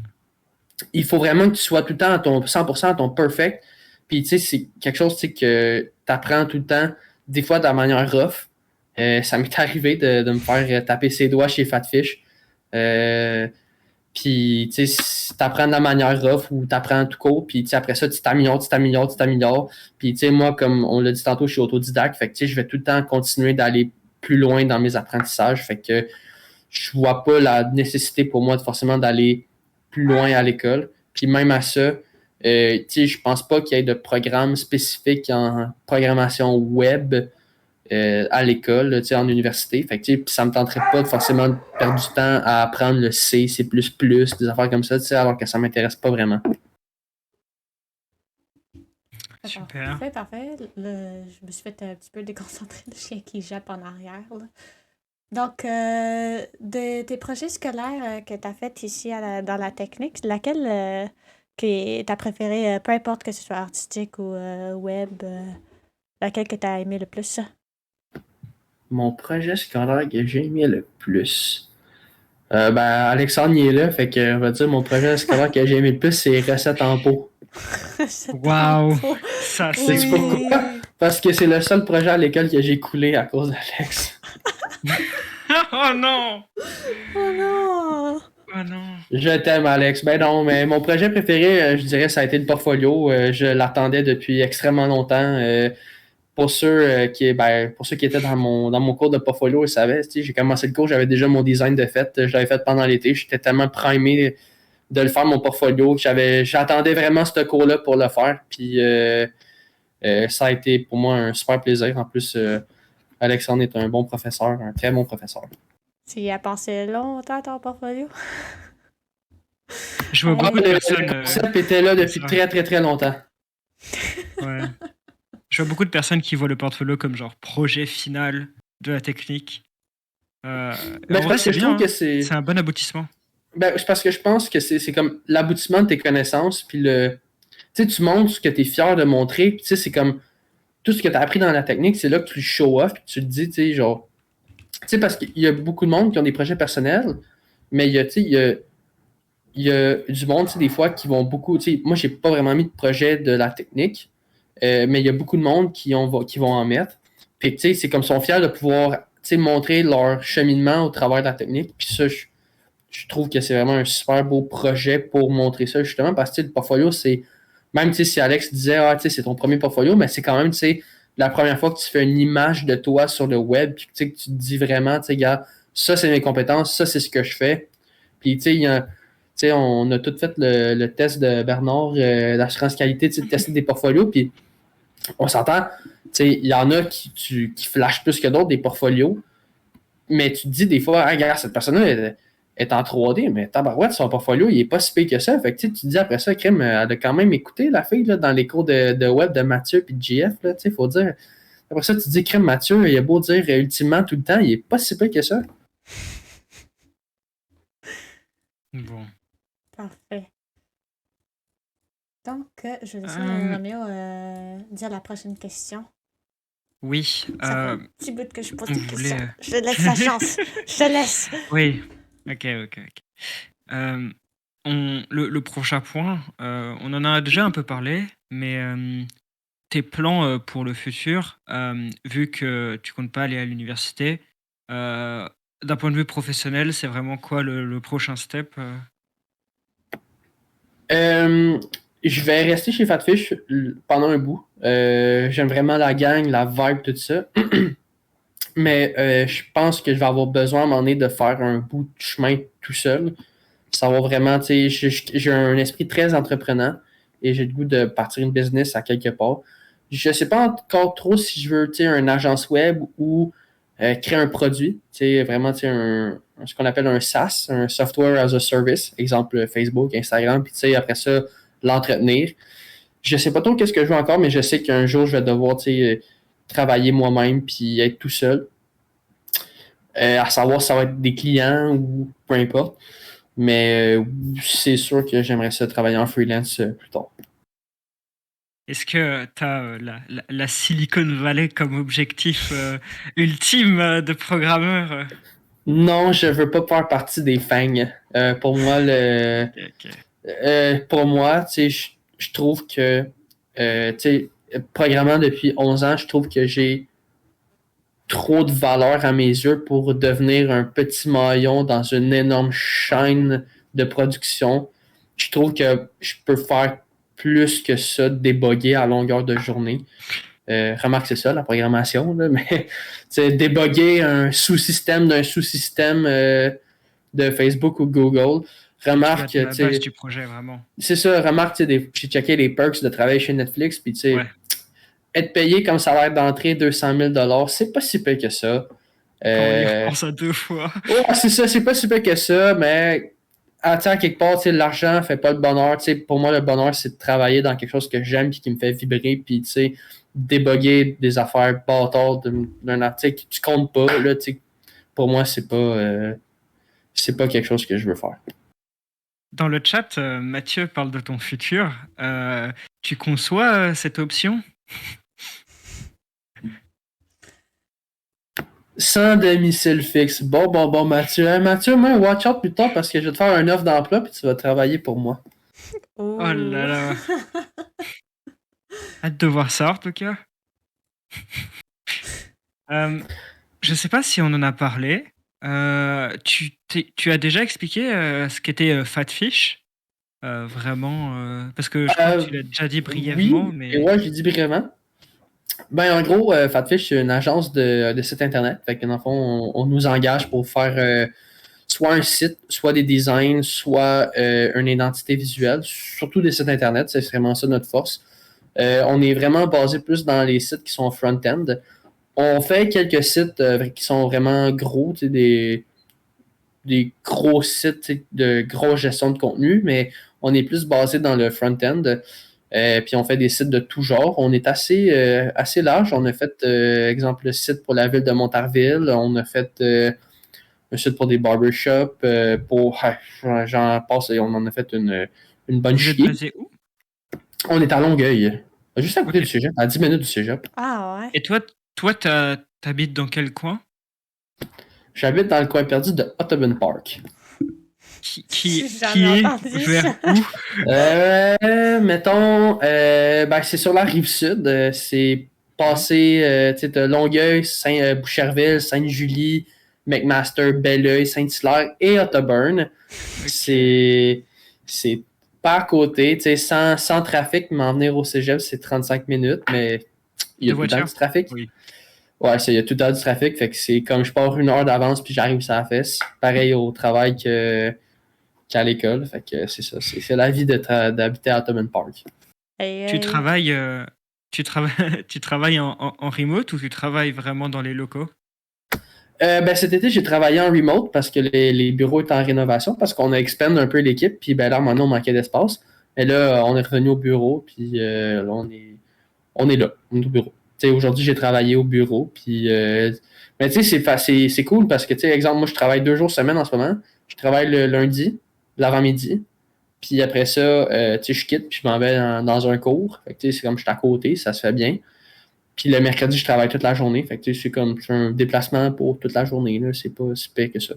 il faut vraiment que tu sois tout le temps à ton 100% à ton perfect. Puis, tu sais, c'est quelque chose, tu sais, que tu apprends tout le temps, des fois de la manière rough. Ça m'est arrivé de me faire taper ses doigts chez Fatfish. Puis, tu sais, t'apprends de la manière rough ou t'apprends tout court, puis après ça, tu t'améliores. Puis, tu sais, moi, comme on l'a dit tantôt, je suis autodidacte, fait que, tu sais, je vais tout le temps continuer d'aller plus loin dans mes apprentissages, fait que je vois pas la nécessité pour moi forcément d'aller plus loin à l'école. Puis même à ça, je pense pas qu'il y ait de programme spécifique en programmation web à l'école, en université. Fait que ça me tenterait pas de forcément perdre du temps à apprendre le C, C++, des affaires comme ça, alors que ça m'intéresse pas vraiment. Super. Parfait. Je me suis fait un petit peu déconcentrer le chien qui jappe en arrière. Là. Donc, de tes projets scolaires que tu as fait ici dans la technique, laquelle qui est ta préférée, peu importe que ce soit artistique ou web, laquelle que tu as aimé le plus? Mon projet scolaire que j'ai aimé le plus. Alexandre il est là, fait que on va dire mon projet scolaire que j'ai aimé le plus, c'est recettes en pot. Wow! Ça, c'est pourquoi? Parce que c'est le seul projet à l'école que j'ai coulé à cause d'Alex. Oh non! Oh non! Oh non! Je t'aime, Alex. Ben non, mais mon projet préféré, je dirais, ça a été le portfolio. Je l'attendais depuis extrêmement longtemps. Pour ceux qui étaient dans mon cours de portfolio, ils savaient, j'ai commencé le cours, j'avais déjà mon design de fait. Je l'avais fait pendant l'été. J'étais tellement primé de le faire, mon portfolio, que j'attendais vraiment ce cours-là pour le faire. Puis Ça a été pour moi un super plaisir. En plus, Alexandre est un bon professeur, un très bon professeur. Tu y as pensé longtemps, ton portfolio? Je vois beaucoup de personnes. Le concept était là depuis ça. très, très, très longtemps. Ouais. Je vois beaucoup de personnes qui voient le portfolio comme genre projet final de la technique. En vrai, c'est bien. C'est un bon aboutissement. Ben, c'est parce que je pense que c'est comme l'aboutissement de tes connaissances, puis tu montres ce que tu es fier de montrer, puis c'est comme tout ce que tu as appris dans la technique, c'est là que tu le show off, puis tu te dis, tu sais, genre, tu sais, parce qu'il y a beaucoup de monde qui ont des projets personnels, mais il y a, tu sais, il y a du monde, tu sais, des fois, qui vont beaucoup, tu sais, moi, j'ai pas vraiment mis de projet de la technique, mais il y a beaucoup de monde qui vont en mettre, puis tu sais, c'est comme ils sont fiers de pouvoir, tu sais, montrer leur cheminement au travers de la technique, puis ça, je trouve que c'est vraiment un super beau projet pour montrer ça, justement, parce que le portfolio, c'est. Même si Alex disait, c'est ton premier portfolio, mais c'est quand même, la première fois que tu fais une image de toi sur le web, puis que tu te dis vraiment, gars, ça, c'est mes compétences, ça, c'est ce que je fais. Puis, on a tout fait le test de Bernard, l'assurance qualité, de tester des portfolios, puis on s'entend, il y en a qui flashent plus que d'autres des portfolios, mais tu te dis des fois, regarde, cette personne-là est en 3D, mais tabarouette, son portfolio, il est pas si pire que ça. Fait que tu te dis après ça, Crème, elle a quand même écouté la fille là, dans les cours de web de Mathieu et de JF, il faut dire. Après ça, tu te dis, Crème, Mathieu, il a beau dire ultimement tout le temps, il est pas si pire que ça. Bon. Parfait. Donc, je vais laisser Roméo dire la prochaine question. Oui. Ça fait un petit bout que je pose des questions. Je te laisse la chance. Je te laisse. Oui. Ok. Le prochain point, on en a déjà un peu parlé, mais tes plans pour le futur, vu que tu comptes pas aller à l'université, d'un point de vue professionnel, c'est vraiment quoi le prochain step Je vais rester chez Fatfish pendant un bout. J'aime vraiment la gang, la vibe, tout ça. Mais je pense que je vais avoir besoin à un moment donné de faire un bout de chemin tout seul. Ça va vraiment, tu sais, j'ai un esprit très entreprenant et j'ai le goût de partir une business à quelque part. Je sais pas encore trop si je veux, tu sais, une agence web ou créer un produit, tu sais, vraiment, tu sais, ce qu'on appelle un SaaS, un Software as a Service, exemple Facebook, Instagram, puis tu sais, après ça, l'entretenir. Je sais pas trop qu'est-ce que je veux encore, mais je sais qu'un jour, je vais devoir, tu sais, travailler moi-même puis être tout seul. À savoir si ça va être des clients ou peu importe. Mais c'est sûr que j'aimerais ça travailler en freelance plus tard. Est-ce que tu as la Silicon Valley comme objectif ultime de programmeur Non, je veux pas faire partie des fangs. Pour moi, pour moi, tu sais, je trouve que, tu sais, programmant depuis 11 ans, je trouve que j'ai trop de valeur à mes yeux pour devenir un petit maillon dans une énorme chaîne de production. Je trouve que je peux faire plus que ça, déboguer à longueur de journée. Remarque, c'est ça, la programmation, là, mais déboguer un sous-système d'un sous-système de Facebook ou Google. Remarque, la base du projet, vraiment. C'est ça, remarque, j'ai checké les perks de travailler chez Netflix, puis tu sais, être payé comme salaire d'entrée 200 000 $, c'est pas si peu que ça. Quand on y repense à 2 fois. Ouais, c'est ça, c'est pas si peu que ça, mais à quelque part, l'argent fait pas le bonheur. Pour moi, le bonheur, c'est de travailler dans quelque chose que j'aime et qui me fait vibrer, puis déboguer des affaires bâtards d'un article que tu comptes pas. Là, pour moi, c'est pas quelque chose que je veux faire. Dans le chat, Mathieu parle de ton futur. Tu conçois cette option? Sans domicile fixe. Bon, Mathieu. Mathieu, moi, watch out plus tard parce que je vais te faire une offre d'emploi puis tu vas travailler pour moi. Oh là là. Hâte de voir ça, en tout cas. Je sais pas si on en a parlé. Tu as déjà expliqué ce qu'était Fatfish vraiment parce que je crois que tu l'as déjà dit brièvement. Oui, mais ouais, j'ai dit brièvement. Ben, en gros, Fatfish, c'est une agence de site internet. Fait que dans le fond, on nous engage pour faire soit un site, soit des designs, soit une identité visuelle, surtout des sites internet. C'est vraiment ça notre force. On est vraiment basé plus dans les sites qui sont front-end. On fait quelques sites qui sont vraiment gros, des gros sites de grosse gestion de contenu, mais on est plus basé dans le front-end. Puis on fait des sites de tout genre. On est assez large. On a fait, exemple, le site pour la ville de Montarville. On a fait un site pour des barbershops. J'en passe, on en a fait une bonne Vous êtes chier. basé où? On est à Longueuil, juste à côté Ok. du cégep, à 10 minutes du cégep. Ah ouais. Et toi, t'habites dans quel coin? J'habite dans le coin perdu de Ottoman Park. Qui Jamais est entendu vers ça. où? Mettons, c'est sur la rive sud. C'est passé, tu sais, t'as Longueuil, Boucherville, Sainte-Julie, McMaster, Belleuil, Saint-Hilaire et Ottoburn. Ok. C'est pas à côté, tu sais, sans trafic, m'en venir au cégep, c'est 35 minutes, mais il y a De tout le temps voiture? du trafic. Oui. Ouais, il y a tout le temps du trafic, fait que c'est comme je pars 1 heure d'avance puis j'arrive sur la fesse. Pareil au travail qu'à l'école, fait que c'est ça. C'est la vie d'habiter à Ottoman Park. Tu travailles, tu travailles en remote ou tu travailles vraiment dans les locaux? Cet été, j'ai travaillé en remote parce que les bureaux étaient en rénovation, parce qu'on a expand un peu l'équipe, puis là, maintenant, on manquait d'espace. Et là, on est revenu au bureau, puis là, on est là, on est au bureau. Aujourd'hui, j'ai travaillé au bureau, puis mais tu sais, c'est cool parce que, tu sais, exemple, moi, je travaille 2 jours semaine en ce moment. Je travaille le lundi, l'avant-midi, puis après ça, tu sais, je quitte, puis je m'en vais dans un cours. Fait que, tu sais, c'est comme je suis à côté, ça se fait bien. Puis le mercredi, je travaille toute la journée. Fait que, tu sais, c'est un déplacement pour toute la journée, là. C'est pas si pire que ça.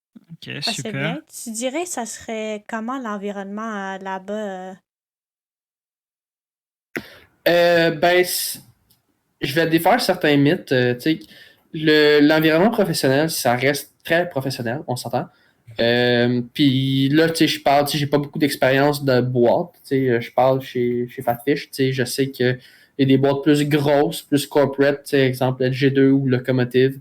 Ok, Ah, c'est super. bien. Tu dirais ça serait comment l'environnement là-bas? Je vais défaire certains mythes. Tu sais, l'environnement professionnel, ça reste très professionnel, on s'entend. Puis là, tu sais, je parle, tu sais, j'ai pas beaucoup d'expérience de boîte. Tu sais, je parle chez Fatfish. Tu sais, je sais qu'il y a des boîtes plus grosses, plus corporate, tu sais, exemple LG2 ou Locomotive.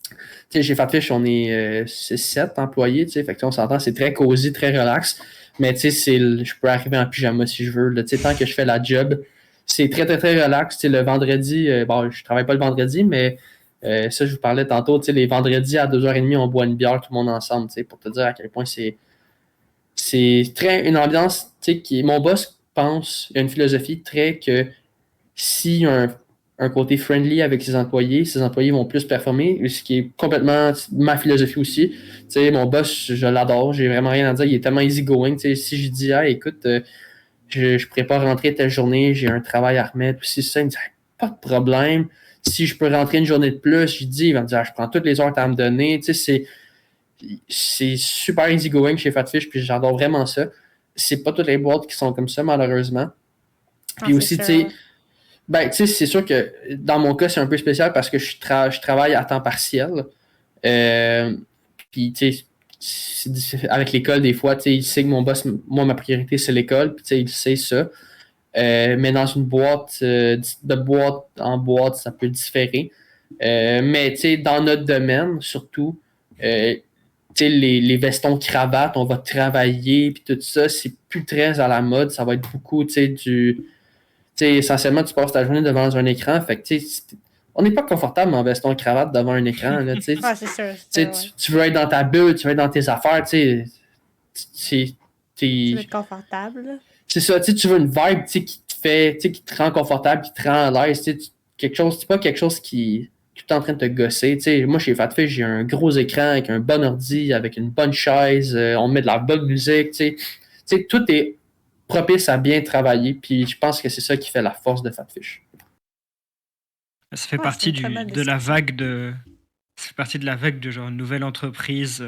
Tu sais, chez Fatfish, on est 6-7 employés, tu sais, fait que on s'entend, c'est très cosy, très relax. Mais tu sais, je peux arriver en pyjama si je veux. Là, tu sais, tant que je fais la job, c'est très, très, très relax. Tu sais, le vendredi, bon, je travaille pas le vendredi, mais ça, je vous parlais tantôt, tu sais, les vendredis à 2h30, on boit une bière tout le monde ensemble, tu sais, pour te dire à quel point c'est très une ambiance, tu sais, mon boss pense, il y a une philosophie très que si un côté friendly avec ses employés vont plus performer, ce qui est complètement ma philosophie aussi. Tu sais, mon boss, je l'adore, j'ai vraiment rien à dire, il est tellement easygoing. Tu sais, si je dis, ah, écoute, je pourrais pas rentrer telle journée, j'ai un travail à remettre, ou si ça, il me dit, ah, pas de problème. Si je peux rentrer une journée de plus, je dis, il va me dire, ah, je prends toutes les heures que tu as à me donner. Tu sais, c'est super easygoing chez Fatfish, puis j'adore vraiment ça. C'est pas toutes les boîtes qui sont comme ça, malheureusement. Ah, Puis c'est aussi, tu sûr. sais, tu sais, c'est sûr que dans mon cas, c'est un peu spécial parce que je travaille à temps partiel. Puis, tu sais, avec l'école, des fois, tu sais, il sait que mon boss, moi, ma priorité, c'est l'école. Puis, tu sais, il sait ça. Mais dans une boîte, de boîte en boîte, ça peut différer. Mais, tu sais, dans notre domaine, surtout, tu sais, les vestons cravates, on va travailler, puis tout ça, c'est plus très à la mode. Ça va être beaucoup, tu sais, essentiellement, tu passes ta journée devant un écran. Fait que, on n'est pas confortable en veston cravate devant un écran. Là, Ah, c'est sûr, ouais. tu veux être dans ta bulle, tu veux être dans tes affaires. Tu veux être confortable. C'est ça, tu veux une vibe qui te fait, qui te rend confortable, qui te rend à l'aise. Quelque chose, c'est pas quelque chose qui est en train de te gosser. Moi, chez Fatfish, j'ai un gros écran avec un bon ordi, avec une bonne chaise, on met de la bonne musique. Tout est propice à bien travailler. Puis je pense que c'est ça qui fait la force de Fatfish. Ça fait Ouais, c'est partie une très belle de la description. vague ça fait partie de la vague de genre nouvelles entreprises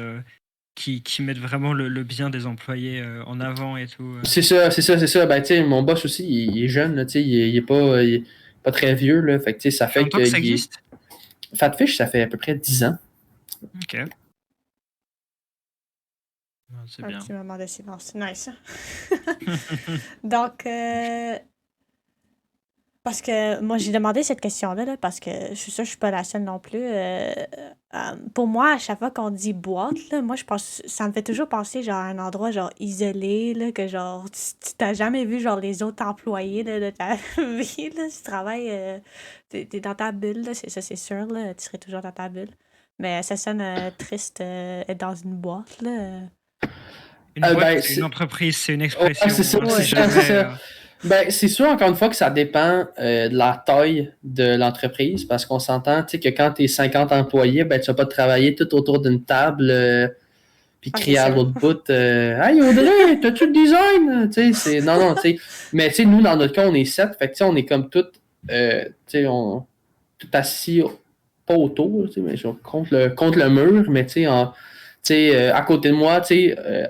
qui mettent vraiment le bien des employés en avant et tout. C'est ça. Ben, mon boss aussi, il est jeune, là, il est pas très vieux, là. Fait que, ça Ça fait fait longtemps que ça qu'il est. existe? Fatfish, ça fait à peu près 10 ans. Ok. C'est Un bien. petit moment de silence. C'est nice. Donc, parce que moi, j'ai demandé cette question-là, là, parce que je suis sûre que je suis pas la seule non plus. pour moi, à chaque fois qu'on dit boîte, là, moi, je pense, ça me fait toujours penser, genre, à un endroit, genre, isolé, là, que, genre, tu t'as jamais vu, genre, les autres employés, là, de ta vie, là, tu travailles, t'es dans ta bulle, là, ça, c'est sûr, là, tu serais toujours dans ta bulle. Mais ça sonne triste, être dans une boîte, là. Une boîte, Ben, c'est une entreprise, c'est une Ouais, expression. c'est ça, On c'est sait ça, c'est jamais. ça. Ben, c'est sûr, encore une fois, que ça dépend de la taille de l'entreprise, parce qu'on s'entend, tu sais, que quand tu es 50 employés, ben, tu vas pas travailler tout autour d'une table, puis Ah, c'est crier à sûr. l'autre bout, Hey Audrey, t'as-tu le design? Tu sais, c'est. Non, non, tu sais. Mais tu sais, nous, dans notre cas, on est 7, fait que tu sais, on est comme tout, tu sais, tout assis, pas autour, tu sais, mais genre contre le mur, mais tu sais, à côté de moi,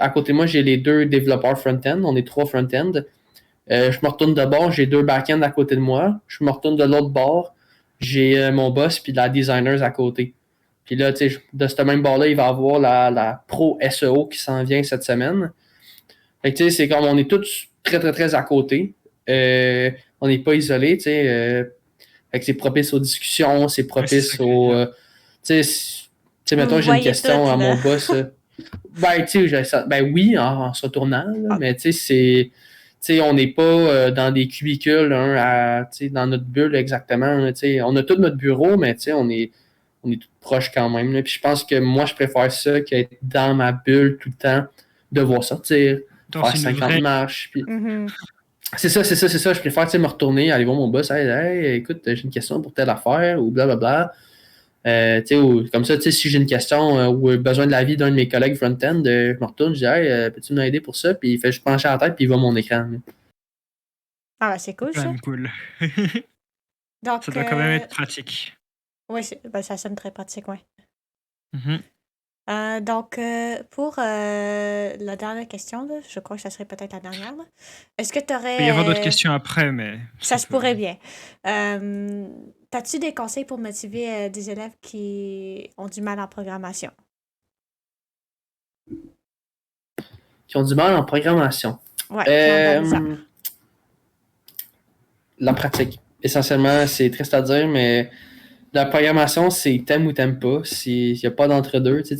à côté de moi, j'ai les 2 développeurs front-end. On est 3 front-end. Je me retourne de bord, j'ai 2 back-end à côté de moi. Je me retourne de l'autre bord, j'ai mon boss puis la designers à côté. Puis là, tu sais, de ce même bord-là, il va y avoir la pro SEO qui s'en vient cette semaine. Fait que tu sais, c'est comme on est tous très, très, très à côté. On n'est pas isolés, tu sais. Fait que c'est propice aux discussions, c'est Ouais, c'est ça propice que je veux aux. dire. Tu sais, Vous mettons, vous j'ai une voyez question toutes, à là. mon boss. Ben, tu sais, ben oui, en se retournant, là, Ah, mais tu sais, c'est. Tu sais, on n'est pas dans des cubicules, tu sais, dans notre bulle exactement. Là, tu sais. On a tout notre bureau, mais tu sais, on est tout proche quand même. Là. Puis je pense que moi, je préfère ça qu'être dans ma bulle tout le temps, devoir sortir, Dans faire une 50 vraie. marches. Puis mhm. c'est ça, c'est ça, c'est ça. Je préfère, tu sais, me retourner, aller voir mon boss, hey, écoute, j'ai une question pour telle affaire, ou blablabla. Comme ça, si j'ai une question ou besoin de l'avis d'un de mes collègues front-end, je me retourne, je dis hey, peux-tu m'aider pour ça? Puis il fait juste pencher la tête, puis il voit mon écran. Là. Ah, ben, c'est C'est cool, quand ça. même cool. Ça Donc, doit quand même être pratique. oui, ben, ça sonne très pratique, ouais. Mhm. Donc, pour la dernière question, là, je crois que ça serait peut-être la dernière, là. Est-ce que tu Il peut y avoir d'autres aurais... questions après, mais Ça ça se peut. pourrait bien. T'as-tu des conseils pour motiver des élèves qui ont du mal en programmation? Qui ont du mal en programmation. Ouais, qui ont de la misère. La pratique. Essentiellement, c'est triste à dire, mais la programmation, c'est t'aimes ou t'aimes pas. Il n'y a pas d'entre-deux. Tu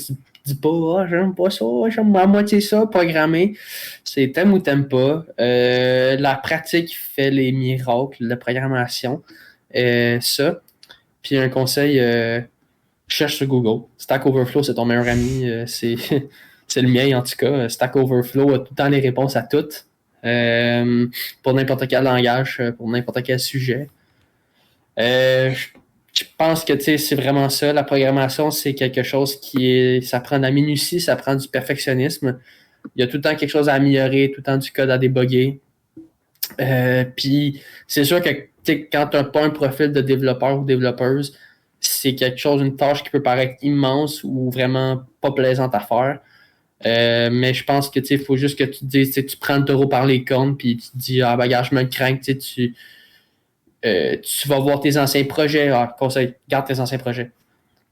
dis pas, j'aime pas ça, j'aime à moitié ça, programmer. C'est t'aimes ou t'aimes pas. La pratique fait les miracles de programmation. Ça. Puis un conseil, cherche sur Google. Stack Overflow, c'est ton meilleur ami. C'est le mien, en tout cas. Stack Overflow a tout le temps les réponses à toutes. Pour n'importe quel langage, pour n'importe quel sujet. Je pense que c'est vraiment ça. La programmation, c'est quelque chose ça prend de la minutie, ça prend du perfectionnisme. Il y a tout le temps quelque chose à améliorer, tout le temps du code à débugger. Puis c'est sûr que quand tu n'as pas un profil de développeur ou développeuse, c'est quelque chose, une tâche qui peut paraître immense ou vraiment pas plaisante à faire. Mais je pense que il faut juste que tu te dises, tu prends le taureau par les cornes, puis tu te dis, ah ben, je me crains, tu vas voir tes anciens projets. Conseil, garde tes anciens projets.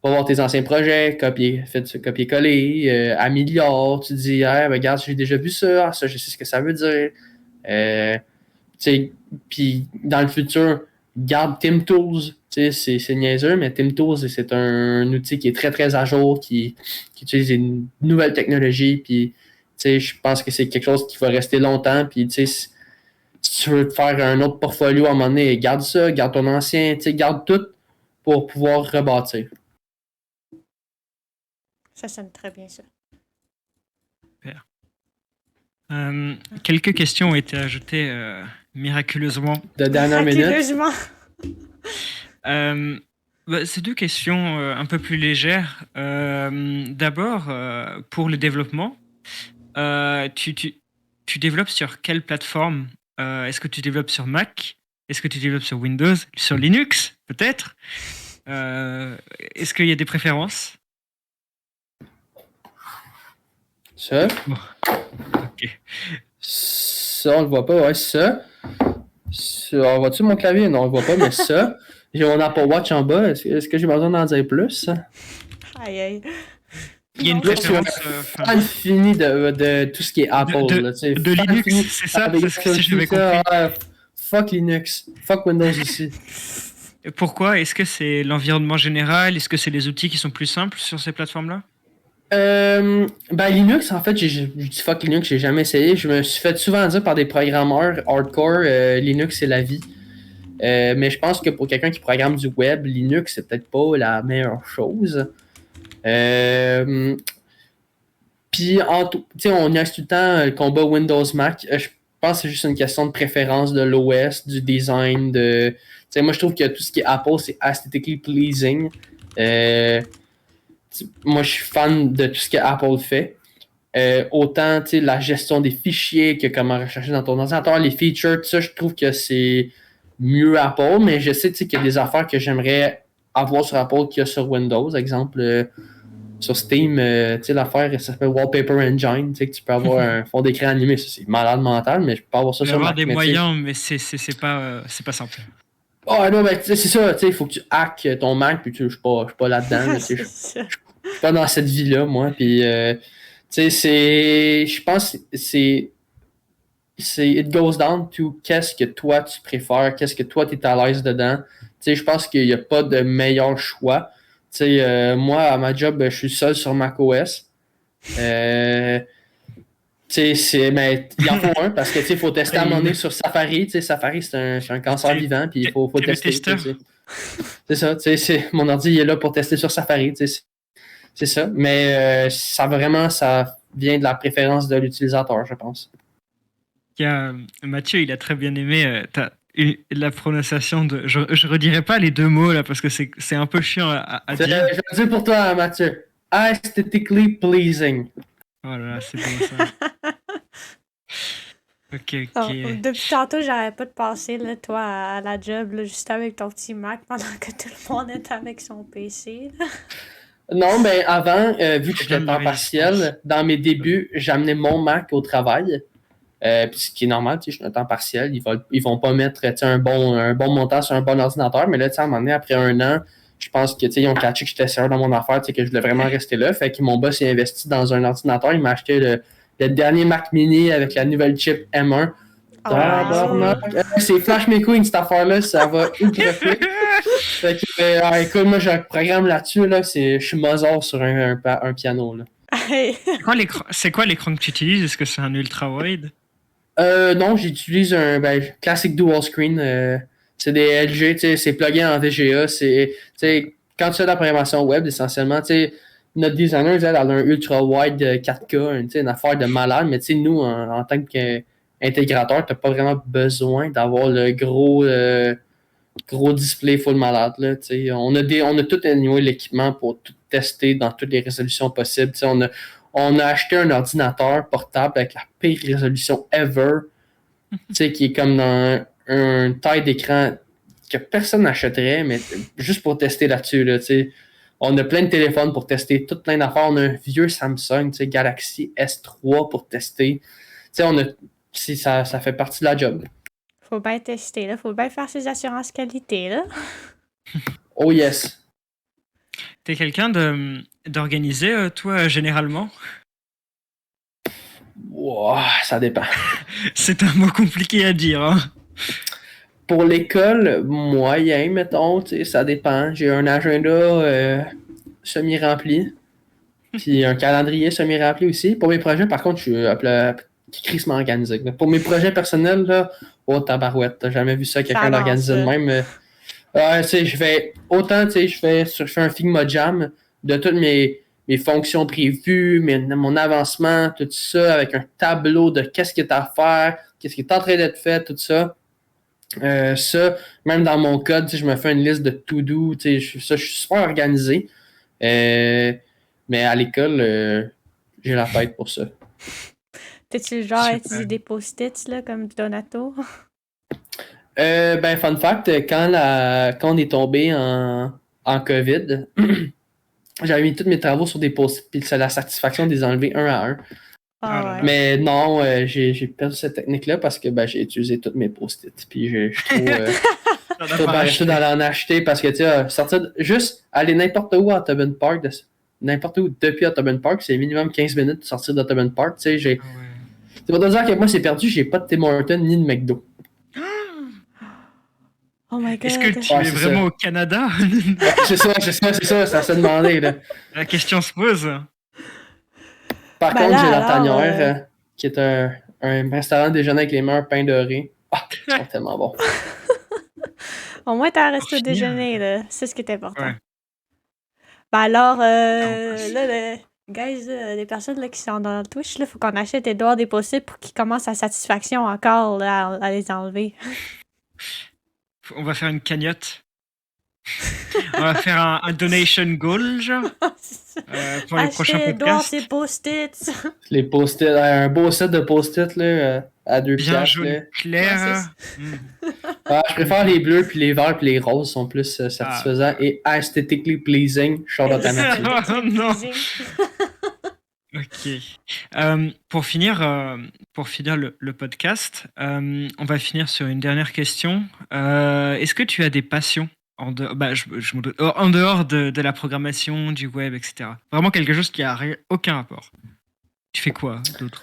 Va voir tes anciens projets, copier-coller, améliore. Tu te dis, ah, ben, regarde, j'ai déjà vu ça, ça, je sais ce que ça veut dire. Puis dans le futur, garde TimTools. C'est niaiseux, mais TimTools, c'est un outil qui est très, très à jour, qui utilise une nouvelle technologie. Puis, je pense que c'est quelque chose qui va rester longtemps. Puis, si tu veux te faire un autre portfolio à un moment donné, garde ça, garde ton ancien, garde tout pour pouvoir rebâtir. Ça sonne très bien, ça. Super. Quelques questions ont été ajoutées miraculeusement. De dernière minute. Miraculeusement. C'est 2 questions un peu plus légères. D'abord, pour le développement, tu développes sur quelle plateforme? Est-ce que tu développes sur Mac? Est-ce que tu développes sur Windows? Sur Linux, peut-être? Est-ce qu'il y a des préférences? Ça. Bon. Ok. Ça, on le voit pas, ouais, ça. On voit-tu mon clavier? Non, on le voit pas, mais ça. J'ai mon Apple Watch en bas. Est-ce que j'ai besoin d'en dire plus? Aïe, aïe. Il y a une Non, préférence Infini de tout ce qui est Apple. de Linux, c'est ça? C'est si j'avais compris. Fuck Linux. Fuck Windows ici. Et pourquoi? Est-ce que c'est l'environnement général? Est-ce que c'est les outils qui sont plus simples sur ces plateformes-là? Ben Linux, en fait, je dis fuck Linux, j'ai jamais essayé. Je me suis fait souvent dire par des programmeurs hardcore, Linux c'est la vie. Mais je pense que pour quelqu'un qui programme du web, Linux c'est peut-être pas la meilleure chose. Puis, on y a tout le temps le combat Windows-Mac. Je pense que c'est juste une question de préférence de l'OS, du design. Moi, je trouve que tout ce qui est Apple, c'est aesthetically pleasing. Moi, je suis fan de tout ce que Apple fait. Autant la gestion des fichiers que comment rechercher dans ton ordinateur, les features, tout ça, je trouve que c'est mieux Apple, mais je sais qu'il y a des affaires que j'aimerais avoir sur Apple qu'il y a sur Windows. Exemple, sur Steam, l'affaire, ça s'appelle Wallpaper Engine, que tu peux avoir un fond d'écran animé. Ça, c'est malade mental, mais je peux pas avoir ça Il va y sur avoir Mac. des moyens, mais c'est pas simple. Oh non, mais c'est ça, il faut que tu hack ton Mac, puis je suis pas là-dedans. Je suis pas dans cette vie-là, moi. Puis, je pense que c'est it goes down to qu'est-ce que toi tu préfères, qu'est-ce que toi tu es à l'aise dedans. Je pense qu'il n'y a pas de meilleur choix. Moi, à ma job, je suis seul sur macOS. Mais il en faut un parce que il faut tester à un moment donné sur Safari. Safari, c'est un cancer vivant, puis il faut tester. C'est ça, mon ordi il est là pour tester sur Safari. C'est ça. Mais ça vient de la préférence de l'utilisateur, je pense. Mathieu, il a très bien aimé la prononciation de. Je redirai pas les deux mots là parce que c'est un peu chiant à dire. Je vais le dire pour toi, Mathieu. Aesthetically pleasing. Oh là là, c'est bon ça. Ok. Oh, depuis tantôt, j'arrête pas de penser, là, toi, à la job, là, juste avec ton petit Mac pendant que tout le monde est avec son PC. Là. Non, ben avant, vu que j'étais temps partiel, dans mes débuts, j'amenais mon Mac au travail. Puis ce qui est normal, je suis un temps partiel. Ils vont pas mettre un bon montant sur un bon ordinateur. Mais là, à un moment donné, après un an, je pense que ils ont catché que j'étais sérieux dans mon affaire, que je voulais vraiment rester là. Fait que mon boss a investi dans un ordinateur. Il m'a acheté le dernier Mac Mini avec la nouvelle chip M1. C'est Flash McQueen cette affaire-là, ça va ultra vite. Fait que, écoute, moi, j'ai un programme là-dessus, là, je suis Mozart sur un piano. Là. C'est quoi l'écran que tu utilises? Est-ce que c'est un ultra wide? Non, j'utilise un classique dual screen. C'est des LG, c'est plugué en VGA. Quand tu fais de la programmation web, essentiellement, notre designer, elle a un ultra wide 4K, une affaire de malade, mais nous, en tant qu'intégrateur, tu n'as pas vraiment besoin d'avoir le gros display full malade. Là, on a tout anyway, l'équipement pour tout tester dans toutes les résolutions possibles. On a acheté un ordinateur portable avec la pire résolution ever, qui est comme dans une taille d'écran que personne n'achèterait, mais juste pour tester là-dessus. Là, on a plein de téléphones pour tester, tout plein d'affaires. On a un vieux Samsung Galaxy S3 pour tester. Ça fait partie de la job. Faut bien tester, là. Faut bien faire ses assurances qualité, là. Oh yes. T'es quelqu'un d'organisé, toi, généralement? Wow, ça dépend. C'est un mot compliqué à dire, hein? Pour l'école, moyen, mettons, ça dépend. J'ai un agenda semi-rempli. Puis un calendrier semi-rempli aussi. Pour mes projets, par contre, je suis crissement organisé. Mais pour mes projets personnels, là, oh tabarouette, t'as jamais vu ça, quelqu'un d'organisé de même. Je fais autant, je fais un Figma Jam de toutes mes fonctions prévues, mon avancement, tout ça, avec un tableau de qu'est-ce qui est à faire, qu'est-ce qui est en train d'être fait, tout ça. Ça, même dans mon code, je me fais une liste de to-do, je suis super organisé. Mais à l'école, j'ai la tête pour ça. T'es-tu le genre à utiliser des post-its là, comme Donato? Fun fact, quand on est tombé en COVID, j'avais mis tous mes travaux sur des post-it, puis c'est la satisfaction de les enlever un à un. Ouais. Mais non, j'ai perdu cette technique-là parce que j'ai utilisé tous mes post-it. Puis je suis trop barré d'aller en acheter parce que sortir juste aller n'importe où à Tobin Park, n'importe où depuis Tobin Park, c'est minimum 15 minutes de sortir de Tobin Park. C'est pour te dire que moi c'est perdu, j'ai pas de Tim Hortons ni de McDo. Oh my Est-ce que god. tu Ouais, es c'est vraiment ça. au Canada? Ouais, c'est ça se demandait, là. La question se pose. Par Ben contre, j'ai là, la alors, tanière, qui est un restaurant déjeuner avec les meilleurs pains dorés. Ah, ils sont tellement bons. au moins t'as un Pour resto finir, déjeuner, là. C'est ce qui est important. ouais. Ben alors, En là, guys, les personnes là, qui sont dans le Twitch, là, faut qu'on achète Edouard des possibles pour qu'il commence à satisfaction encore là, à les enlever. On va faire une cagnotte. On va faire un donation goal, genre, C'est ça. pour les prochains Acheter Edouard ses podcasts. post-its. Les post-it, un beau set de post-it, là, à 2 Bien piastres, jaune là. Ouais, clair. Mm. Je préfère les bleus, puis les verts, puis les roses sont plus satisfaisants et aesthetically pleasing. Shout out à Mathieu. Oh non. Pleasing. Ok. Pour finir le podcast, on va finir sur une dernière question. Est-ce que tu as des passions en dehors, je m'en doute. En dehors de la programmation, du web, etc. Vraiment quelque chose qui a aucun rapport. Tu fais quoi d'autre?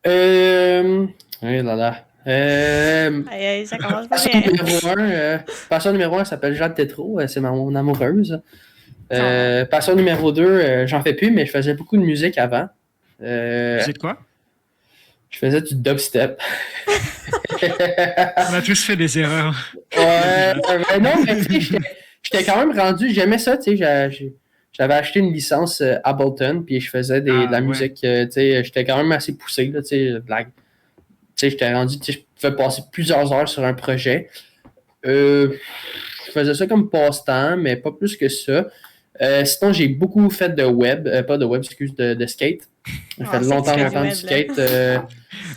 Oui, là là. Aïe, aïe, ça commence pas Passion bien. numéro 1, elle s'appelle Jade Tétrault, c'est mon amoureuse. Oh. Passion numéro 2, j'en fais plus, mais je faisais beaucoup de musique avant. Tu sais de quoi? Je faisais du dubstep. On a tous fait des erreurs. Non, mais tu sais, j'étais quand même rendu, j'aimais ça, tu sais, j'avais acheté une licence Ableton, puis je faisais de la ouais. musique, tu sais, j'étais quand même assez poussé, là, tu sais, j'étais rendu, tu sais, je pouvais passer plusieurs heures sur un projet. Je faisais ça comme passe-temps, mais pas plus que ça. Sinon, j'ai beaucoup fait de web, pas de web, excuse, de skate. J'ai fait longtemps du skate.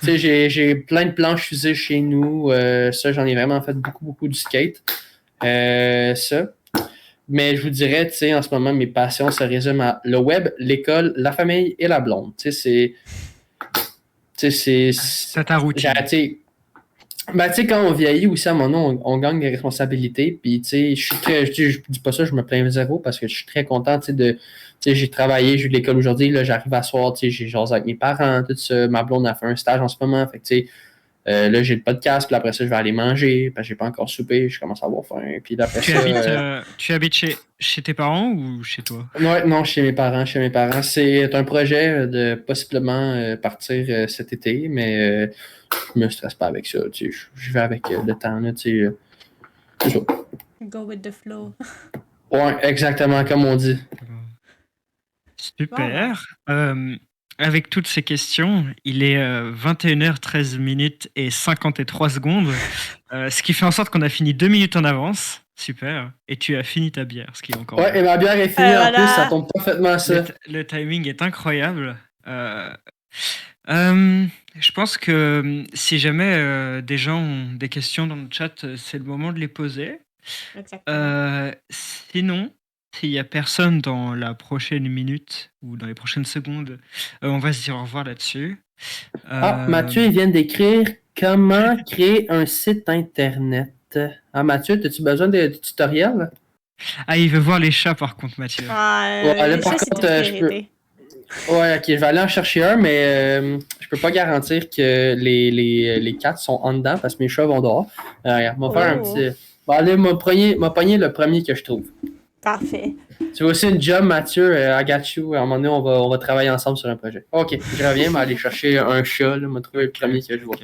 Tu sais, j'ai plein de planches usées chez nous. Ça, j'en ai vraiment fait beaucoup du skate. Ça. Mais je vous dirais, tu sais, en ce moment, mes passions se résument à le web, l'école, la famille et la blonde. Tu sais, c'est. C'est ta routine. Ben, tu sais, quand on vieillit aussi, à un moment donné, on gagne des responsabilités. Puis, tu sais, je dis pas ça, je me plains zéro parce que je suis très content, tu sais, tu sais, j'ai travaillé, j'ai eu de l'école aujourd'hui, là, j'arrive à soir, tu sais, j'ai jasé avec mes parents, tout ça. Ma blonde a fait un stage en ce moment. Fait que, tu sais, là, j'ai le podcast, puis après ça, je vais aller manger, parce que j'ai pas encore soupé, je commence à avoir faim. Puis d'après tu habites chez tes parents ou chez toi? Ouais, non, chez mes parents. C'est un projet de possiblement partir cet été, mais je me stresse pas avec ça. Tu sais, je vais avec le temps, là, tu sais. C'est ça. Go with the flow. Ouais, exactement, comme on dit. Super. Avec toutes ces questions, il est 21h13 minutes et 53 secondes, ce qui fait en sorte qu'on a fini 2 minutes en avance. Super. Et tu as fini ta bière, ce qui est encore Ouais, mieux. et ma bière est finie en voilà. plus, ça tombe parfaitement ça. Le timing est incroyable. Je pense que si jamais des gens ont des questions dans le chat, c'est le moment de les poser. Exactement. Sinon, s'il n'y a personne dans la prochaine minute ou dans les prochaines secondes, on va se dire au revoir là-dessus. Mathieu, il vient d'écrire comment créer un site internet. Mathieu, as-tu besoin de tutoriel? Il veut voir les chats par contre, Mathieu. Ouais, là, par contre, je peux. Ouais, ok, je vais aller en chercher un, mais je peux pas garantir que les 4 sont en dedans parce que mes chats vont dehors. Regarde, on va faire un petit. Bon, allez, m'a pogné le premier que je trouve. Parfait. Tu veux aussi une job, Mathieu? I got you. À un moment donné, on va travailler ensemble sur un projet. Ok, je reviens, mais aller chercher un chat, là, m'a trouvé le premier que je vois.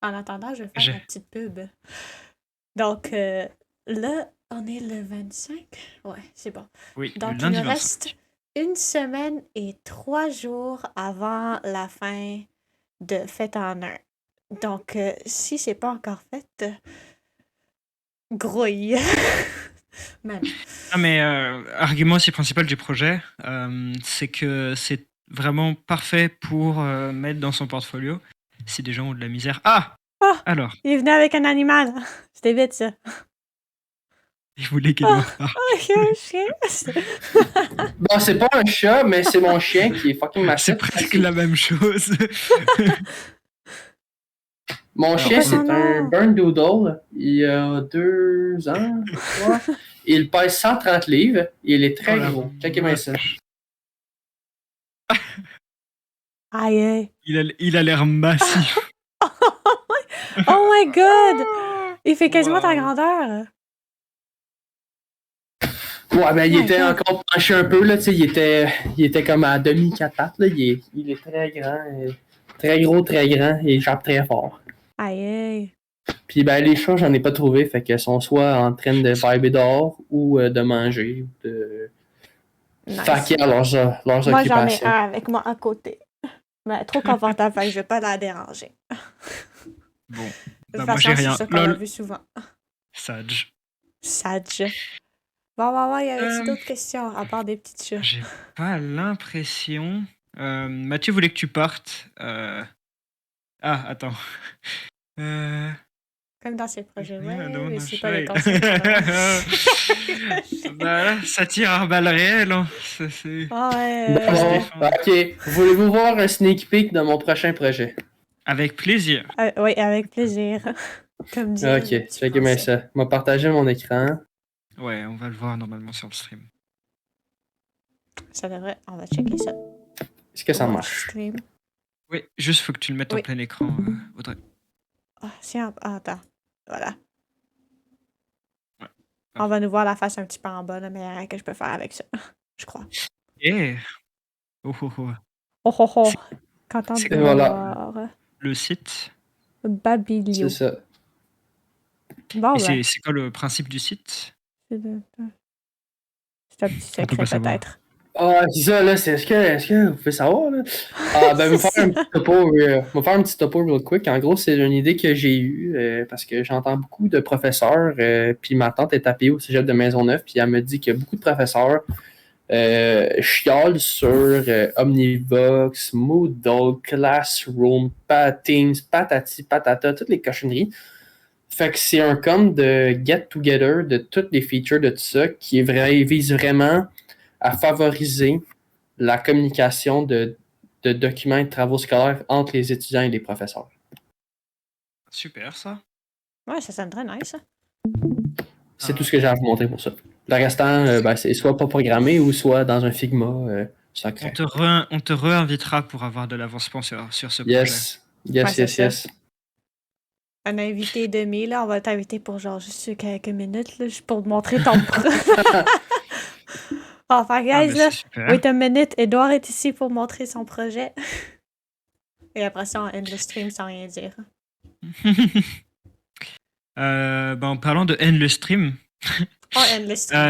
En attendant, je vais faire ma petite pub. Donc, là, on est le 25. Ouais, c'est bon. Oui, donc, il nous reste 1 semaine et 3 jours avant la fin de Fête en un. Donc, si c'est pas encore fait, grouille. Même. Mais argument aussi principal du projet, c'est que c'est vraiment parfait pour mettre dans son portfolio si des gens ont de la misère. Alors. Il est venu avec un animal. C'était vite, ça. Il voulait qu'il meure pas. Il y a un chien. Bon, c'est pas un chat, mais c'est mon chien qui est fucking massif. C'est presque la même chose. Mon chien, c'est un Burn Doodle. Il a 2 ans, je crois. Il pèse 130 livres. Et il est très gros. Checkez-moi ça. Aïe. Il a l'air massif. Oh my god! Il fait quasiment ta Wow. grandeur. Ouais, ben, il My était God. encore penché un peu, là, tu sais, il était comme à demi 4 pattes, là. Il est très grand, très gros, très grand, et il jappe très fort. Aïe, aïe. Puis, ben, les chats, j'en ai pas trouvé, fait qu'elles sont soit en train de vibrer dehors, ou de manger, ou de Nice. faquer à leurs Moi, j'en ai occupations. un avec moi à côté. Mais trop confortable, fait que je vais pas la déranger. Bon, De bah toute moi j'ai façon, c'est rien. ça qu'on a Lol, vu souvent. sage. Sage. Bon, y avait-tu Euh, d'autres questions à part des petits chats? j'ai pas l'impression. Mathieu voulait que tu partes. Ah, attends. Euh... Comme dans ses projets. Ouais, demande mais un c'est pas chat. les consignes pour le moment. Bah là, ça tire à balles réelles. Hein. C'est... Ah Bon, ouais, Faut se bon, défendre. ok. Voulez-vous voir un sneak peek de mon prochain projet? Avec plaisir. oui, avec plaisir. Comme dirait Ok, le petit checkez bien français. ça. Je vais partager mon écran. Ouais, on va le voir normalement sur le stream. Ça devrait... On va checker ça. Est-ce que ça Watch marche? stream. Oui, juste faut que tu le mettes en Oui. plein écran, Audrey. Ah, attends. Voilà. Ouais. On va nous voir la face un petit peu en bas, là, mais il y a rien que je peux faire avec ça. Je crois. Et... Oh, oh, oh. Oh. Content de c'est te Et voilà. voir. Le site. Babilio. C'est ça. Bon, Et ben. c'est quoi le principe du site? C'est un petit On peut secret, pas savoir. peut-être. Ah, c'est ça, là. Est-ce que vous pouvez savoir, là? Ah, ben, C'est me faire un petit topo real quick. En gros, c'est une idée que j'ai eue parce que j'entends beaucoup de professeurs. Puis ma tante est tapée au cégep de Maisonneuve. Puis elle me dit que beaucoup de professeurs chialent sur Omnivox, Moodle, Classroom, Teams, patati, patata, toutes les cochonneries. Fait que c'est un comme de get-together de toutes les features de tout ça qui est vrai, vise vraiment à favoriser la communication de documents et de travaux scolaires entre les étudiants et les professeurs. Super, ça. Ouais, ça sonne très nice. Ça. C'est tout ce que j'ai à vous montrer pour ça. Le restant, ben, c'est soit pas programmé ou soit dans un Figma On secret. on te réinvitera pour avoir de l'avancement sur ce projet. Yes, Ouais, c'est ça. yes. Un invité demi, là, on va t'inviter pour genre juste quelques minutes, là, juste pour te montrer ton projet. Enfin, Ah, guys, mais là, c'est super. wait a minute, Edouard est ici pour montrer son projet. Et après ça, on end le stream sans rien dire. En parlant de end le stream, On end le stream.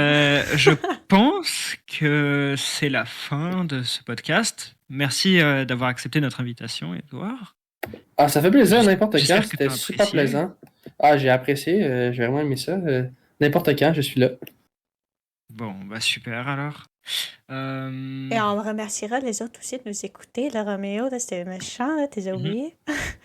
je pense que c'est la fin de ce podcast. Merci d'avoir accepté notre invitation, Edouard. Ah, ça fait plaisir n'importe quand, J'espère que c'était t'as super apprécié. plaisant. Ah, j'ai apprécié, j'ai vraiment aimé ça. N'importe quand, je suis là. Bon, bah super alors. Et on remerciera les autres aussi de nous écouter. Le Roméo, là, c'était méchant, là, t'es oublié.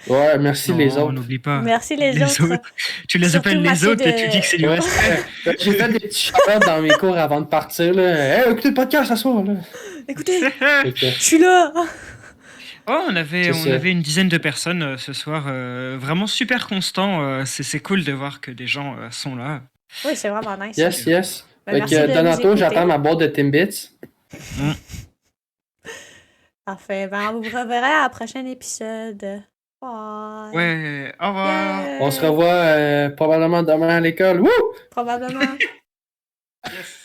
Ouais, merci Non, les autres. n'oublie pas. Merci les autres. Tu les Surtout appelles les Mathieu autres et tu dis que c'est du Ouais. respect. J'ai fait des petits shout dans mes cours avant de partir. Là. Hey, écoutez le podcast ce soir. Là. Écoutez, Fait que, je suis là. Oh, on avait C'est ça. une dizaine de personnes ce soir, vraiment super constant. C'est cool de voir que des gens sont là. Oui, c'est vraiment nice. Yes. Ben, Fait merci que de nous Donato, écouter. j'attends ma boîte de Timbits. Parfait. Ben, on vous reverra à un prochain épisode. Bye. Ouais, au revoir. Yay. On se revoit probablement demain à l'école. Wouh! Probablement. Yes.